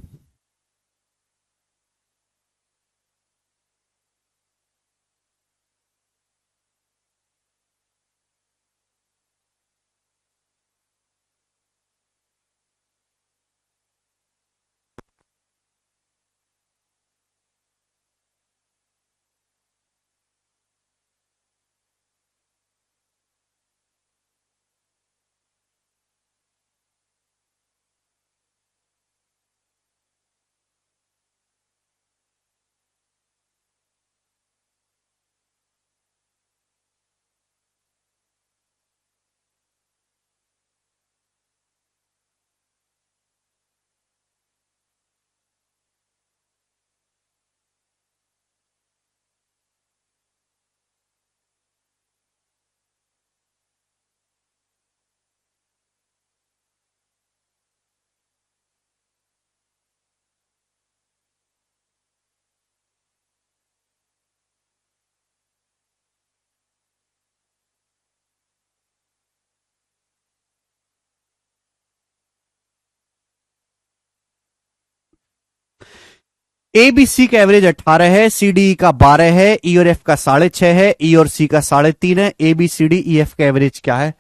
ए बी सी का एवरेज 18 है, सी डी का 12 है, ई और एफ का 6.5 है, ई और सी का 3.5 है। A B C D E F का एवरेज क्या है?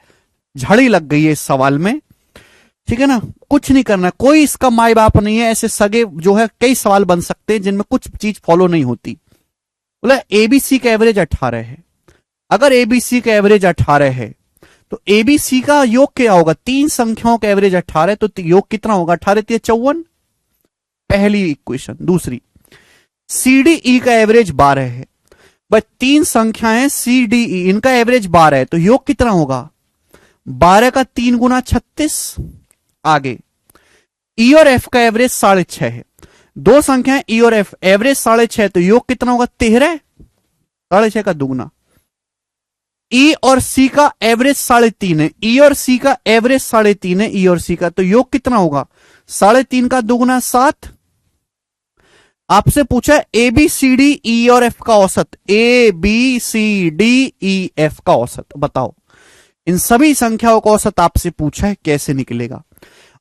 झड़ी लग गई है इस सवाल में। ठीक है ना, कुछ नहीं करना, कोई इसका माई बाप नहीं है। ऐसे सगे जो है कई सवाल बन सकते हैं जिनमें कुछ चीज फॉलो नहीं होती। बोला एबीसी का एवरेज 18 है। अगर एबीसी का एवरेज 18 है तो एबीसी का योग क्या होगा? 3 संख्याओं का एवरेज 18 है तो योग कितना होगा? 18 3 54। पहली इक्वेशन। दूसरी, सीडीई का एवरेज 12 है। बस 3 संख्याएं सीडीई, इनका एवरेज 12 है तो योग कितना होगा? 12 का 3 गुना 36। आगे, ई और एफ का एवरेज 6.5 है। 2 संख्याएं ई और एफ, एवरेज 6.5 तो योग कितना होगा? 13। 6.5 का दुगना। ई और सी का एवरेज 3.5 है, ई और सी का एवरेज 3.5 है, ई और सी का, तो योग कितना होगा? 3.5 का दुगना 7। आपसे पूछा ए बी सी डी ई और एफ का औसत, A B C D E F का औसत बताओ। इन सभी संख्याओं का औसत आपसे पूछा है, कैसे निकलेगा?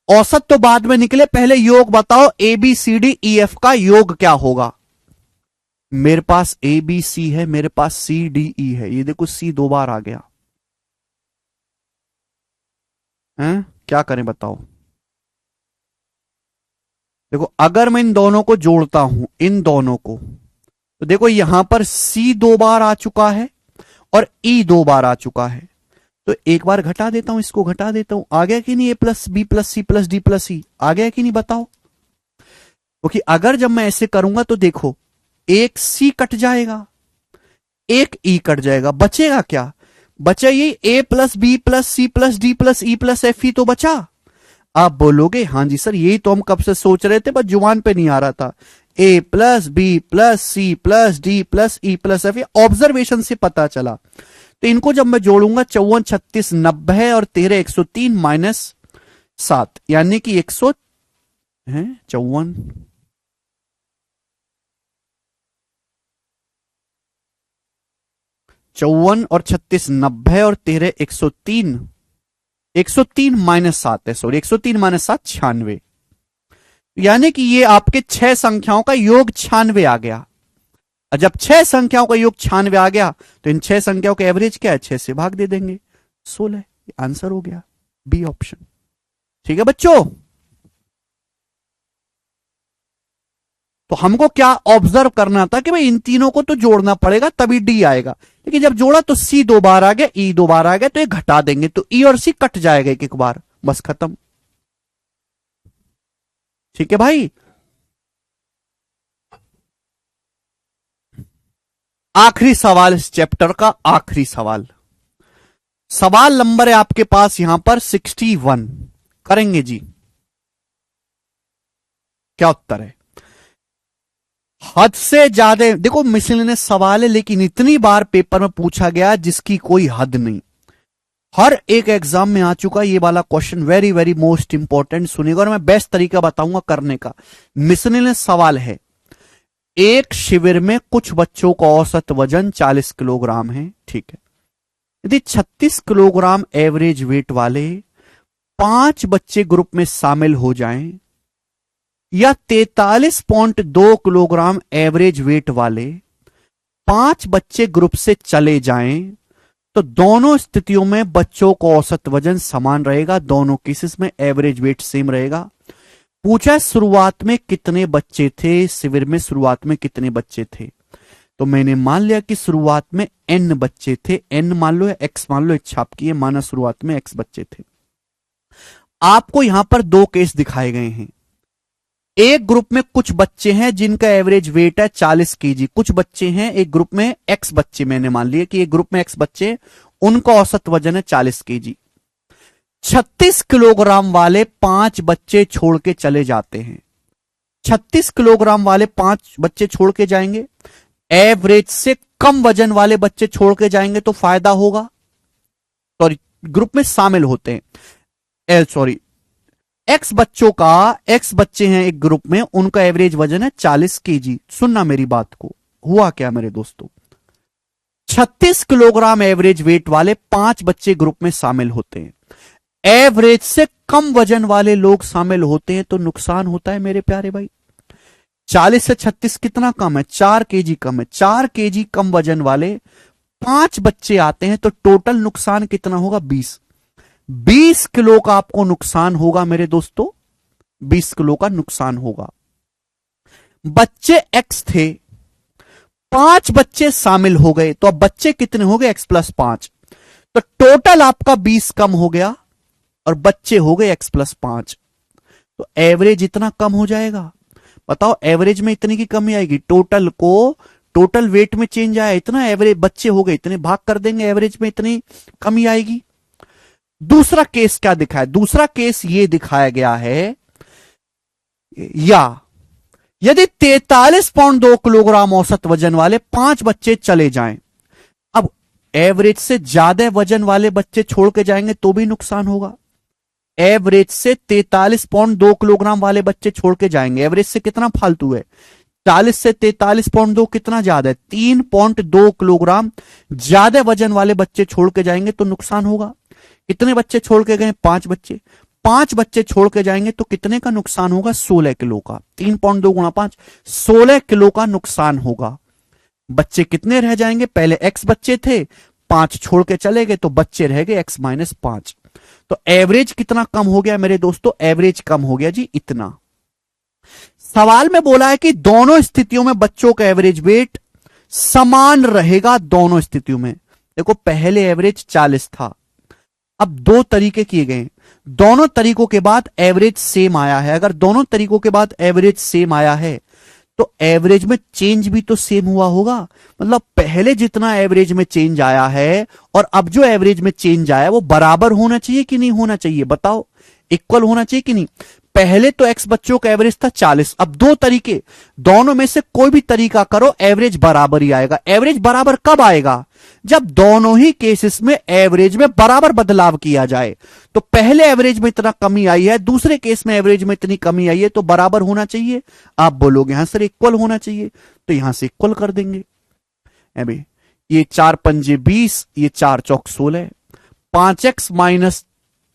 औसत तो बाद में निकले, पहले योग बताओ। A B C D E F का योग क्या होगा? मेरे पास ए बी सी है, मेरे पास सी डी ई है, ये देखो सी 2 बार आ गया है, क्या करें बताओ? देखो अगर मैं इन दोनों को जोड़ता हूं, इन दोनों को, तो देखो यहां पर सी 2 बार आ चुका है और ई 2 बार आ चुका है, तो एक बार घटा देता हूं, इसको घटा देता हूं। आ गया कि नहीं? A plus B plus C plus D plus E आ गया कि नहीं बताओ? क्योंकि अगर जब मैं ऐसे करूंगा तो देखो एक सी कट जाएगा, एक ई कट जाएगा, बचेगा क्या? बचा ये A plus B plus C plus D plus E plus F ही तो बचा। आप बोलोगे हाँ जी सर यही तो हम कब से सोच रहे थे, बस जुबान पे नहीं आ रहा था। A plus B plus C plus D plus E plus F, observation से पता चला। तो इनको जब मैं जोड़ूंगा 54 36 90 और 13 103 माइनस 7 यानी कि 100 है 54 54 और 36 90 और 13 103 103 माइनस 7 है, सॉरी 103 माइनस 7 96, यानी कि ये आपके 6 संख्याओं का योग 96 आ गया। और जब 6 संख्याओं का योग 96 आ गया तो इन 6 संख्याओं का एवरेज क्या है, 6 से भाग दे देंगे 16, आंसर हो गया बी ऑप्शन। ठीक है बच्चों, तो हमको क्या ऑब्जर्व करना था कि भाई इन तीनों को तो जोड़ना पड़ेगा तभी डी आएगा, लेकिन जब जोड़ा तो सी 2 बार आ गया, ई 2 बार आ गया, तो ये घटा देंगे तो ई और सी कट जाएगा एक एक बार, बस खत्म। ठीक है भाई, आखिरी सवाल इस चैप्टर का, आखिरी सवाल, सवाल नंबर है आपके पास यहां पर 61, करेंगे जी। क्या उत्तर है? हद से ज्यादा, देखो मिसलेनियस सवाल है लेकिन इतनी बार पेपर में पूछा गया जिसकी कोई हद नहीं, हर एक एग्जाम में आ चुका ये वाला question, very very most important, सुनिएगा और मैं बेस्ट तरीका बताऊंगा करने का। मिसलेनियस सवाल है, एक शिविर में कुछ बच्चों का औसत वजन 40 किलोग्राम है, ठीक है। यदि 36 किलोग्राम एवरेज वेट वाले 5 बच्चे ग्रुप में शामिल हो जाएं या 43.2 किलोग्राम एवरेज वेट वाले 5 बच्चे ग्रुप से चले जाएं तो दोनों स्थितियों में बच्चों का औसत वजन समान रहेगा, दोनों केसेस में एवरेज वेट सेम रहेगा। पूछा शुरुआत में कितने बच्चे थे, शिविर में शुरुआत में कितने बच्चे थे, तो मैंने मान लिया कि शुरुआत में n बच्चे थे, n मान लो या x मान लो, इच्छा आपकी है, माना शुरुआत में x बच्चे थे। आपको यहां पर 2 केस दिखाए गए हैं, एक ग्रुप में कुछ बच्चे हैं जिनका एवरेज वेट है 40 केजी, कुछ बच्चे हैं एक ग्रुप में x बच्चे, मैंने मान लिया कि एक ग्रुप में x बच्चे, उनका औसत वजन है 40 केजी। 36 किलोग्राम वाले 5 बच्चे छोड़ के चले जाते हैं, 36 किलोग्राम वाले 5 बच्चे छोड़ के जाएंगे, एवरेज से कम वजन वाले बच्चे छोड़ के जाएंगे तो फायदा होगा, सॉरी ग्रुप में शामिल होते हैं, सॉरी एक्स बच्चों का, एक्स बच्चे हैं एक ग्रुप में, उनका एवरेज वजन है 40 केजी। सुनना मेरी बात को, हुआ क्या मेरे दोस्तों, 36 किलोग्राम एवरेज वेट वाले 5 बच्चे ग्रुप में शामिल होते हैं, एवरेज से कम वजन वाले लोग शामिल होते हैं तो नुकसान होता है मेरे प्यारे भाई। 40 से 36 कितना कम है, 4 केजी कम है, 4 केजी कम वजन वाले 5 बच्चे आते हैं तो टोटल नुकसान कितना होगा, 20 किलो का आपको नुकसान होगा मेरे दोस्तों, 20 किलो का नुकसान होगा। बच्चे x थे, 5 बच्चे शामिल हो गए, तो अब बच्चे कितने हो गए, x प्लस 5, तो टोटल आपका 20 कम हो गया और बच्चे हो गए x प्लस 5, तो एवरेज इतना कम हो जाएगा। बताओ एवरेज में इतनी की कमी आएगी, टोटल को, टोटल वेट में चेंज आया इतना, एवरेज बच्चे हो गए इतने, भाग कर देंगे, एवरेज में इतनी कमी आएगी। दूसरा केस क्या दिखाया, दूसरा केस ये दिखाया गया है, या यदि 43.2 किलोग्राम औसत वजन वाले 5 बच्चे चले जाएं, अब एवरेज से ज्यादा वजन वाले बच्चे छोड़ के जाएंगे तो भी नुकसान होगा, एवरेज से 43.2 किलोग्राम वाले बच्चे छोड़ के जाएंगे, एवरेज से कितना फालतू है, 40 से 43.2 कितना ज्यादा है, 3.2 किलोग्राम ज्यादा वजन वाले बच्चे छोड़ के जाएंगे तो नुकसान होगा। कितने बच्चे छोड़ के गए, 5 बच्चे, 5 बच्चे छोड़ के जाएंगे तो कितने का नुकसान होगा, 16 किलो का, 3.2 गुणा 5, 16 किलो का नुकसान होगा। बच्चे कितने रह जाएंगे, पहले x बच्चे थे, 5 छोड़ के चले गए तो बच्चे रह गए x माइनस 5, तो एवरेज कितना कम हो गया मेरे दोस्तों, एवरेज कम हो गया जी इतना। सवाल में बोला है कि दोनों स्थितियों में बच्चों का एवरेज वेट समान रहेगा, दोनों स्थितियों में। देखो पहले एवरेज 40 था, अब 2 तरीके किए गए, दोनों तरीकों के बाद एवरेज सेम आया है, अगर दोनों तरीकों के बाद एवरेज सेम आया है तो एवरेज में चेंज भी तो सेम हुआ होगा। मतलब पहले जितना एवरेज में चेंज आया है और अब जो एवरेज में चेंज आया वो बराबर होना चाहिए कि नहीं होना चाहिए, बताओ, इक्वल होना चाहिए कि नहीं। पहले तो एक्स बच्चों का एवरेज था 40। अब दो तरीके, दोनों में से कोई भी तरीका करो एवरेज बराबर ही आएगा। एवरेज बराबर कब आएगा? जब दोनों ही केसेस में एवरेज में बराबर बदलाव किया जाए। तो पहले एवरेज में इतना कमी आई है, दूसरे केस में एवरेज में इतनी कमी आई है, तो बराबर होना चाहिए। आप बोलोगे यहां सर इक्वल होना चाहिए, तो यहां से इक्वल कर देंगे। अभी ये 4 पंजे 20, ये 4 चौक 16, 5x माइनस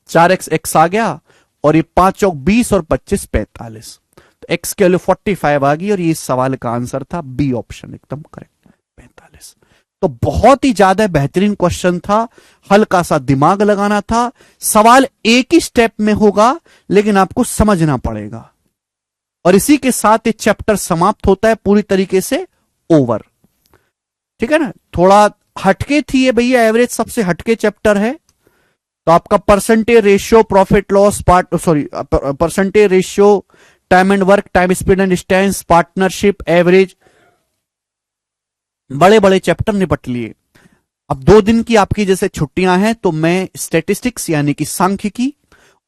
4x एक्स आ गया, और ये 5 चौक 20 और 25 45। तो x के वैल्यू 45 आ गई, और ये सवाल का आंसर था बी ऑप्शन, एकदम करेक्ट 45। तो बहुत ही ज्यादा बेहतरीन क्वेश्चन था, हल्का सा दिमाग लगाना था। सवाल एक ही स्टेप में होगा, लेकिन आपको समझना पड़ेगा। और इसी के साथ ये चैप्टर समाप्त होता है पूरी तरीके से, ओवर। ठीक है ना, थोड़ा हटके थी ये भैया, एवरेज सबसे हटके चैप्टर है। तो आपका percentage ratio profit loss percentage ratio, time and work, time speed and distance, partnership, average, बड़े बड़े चैप्टर निपट लिए। अब 2 दिन की आपकी जैसे छुट्टियां हैं, तो मैं स्टैटिस्टिक्स यानी कि सांख्यिकी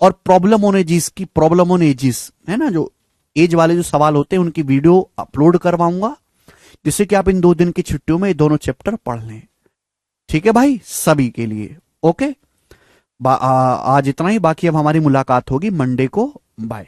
और प्रॉब्लम ऑन एजिस है ना, जो एज वाले जो सवाल होते हैं उनकी वीडियो अपलोड करवाऊंगा, जिससे कि आप इन 2 दिन की छुट्टियों में ये दोनों चैप्टर पढ़ लें। ठीक है भाई, सभी के लिए ओके। आज इतना ही, बाकी अब हमारी मुलाकात होगी मंडे को। बाय।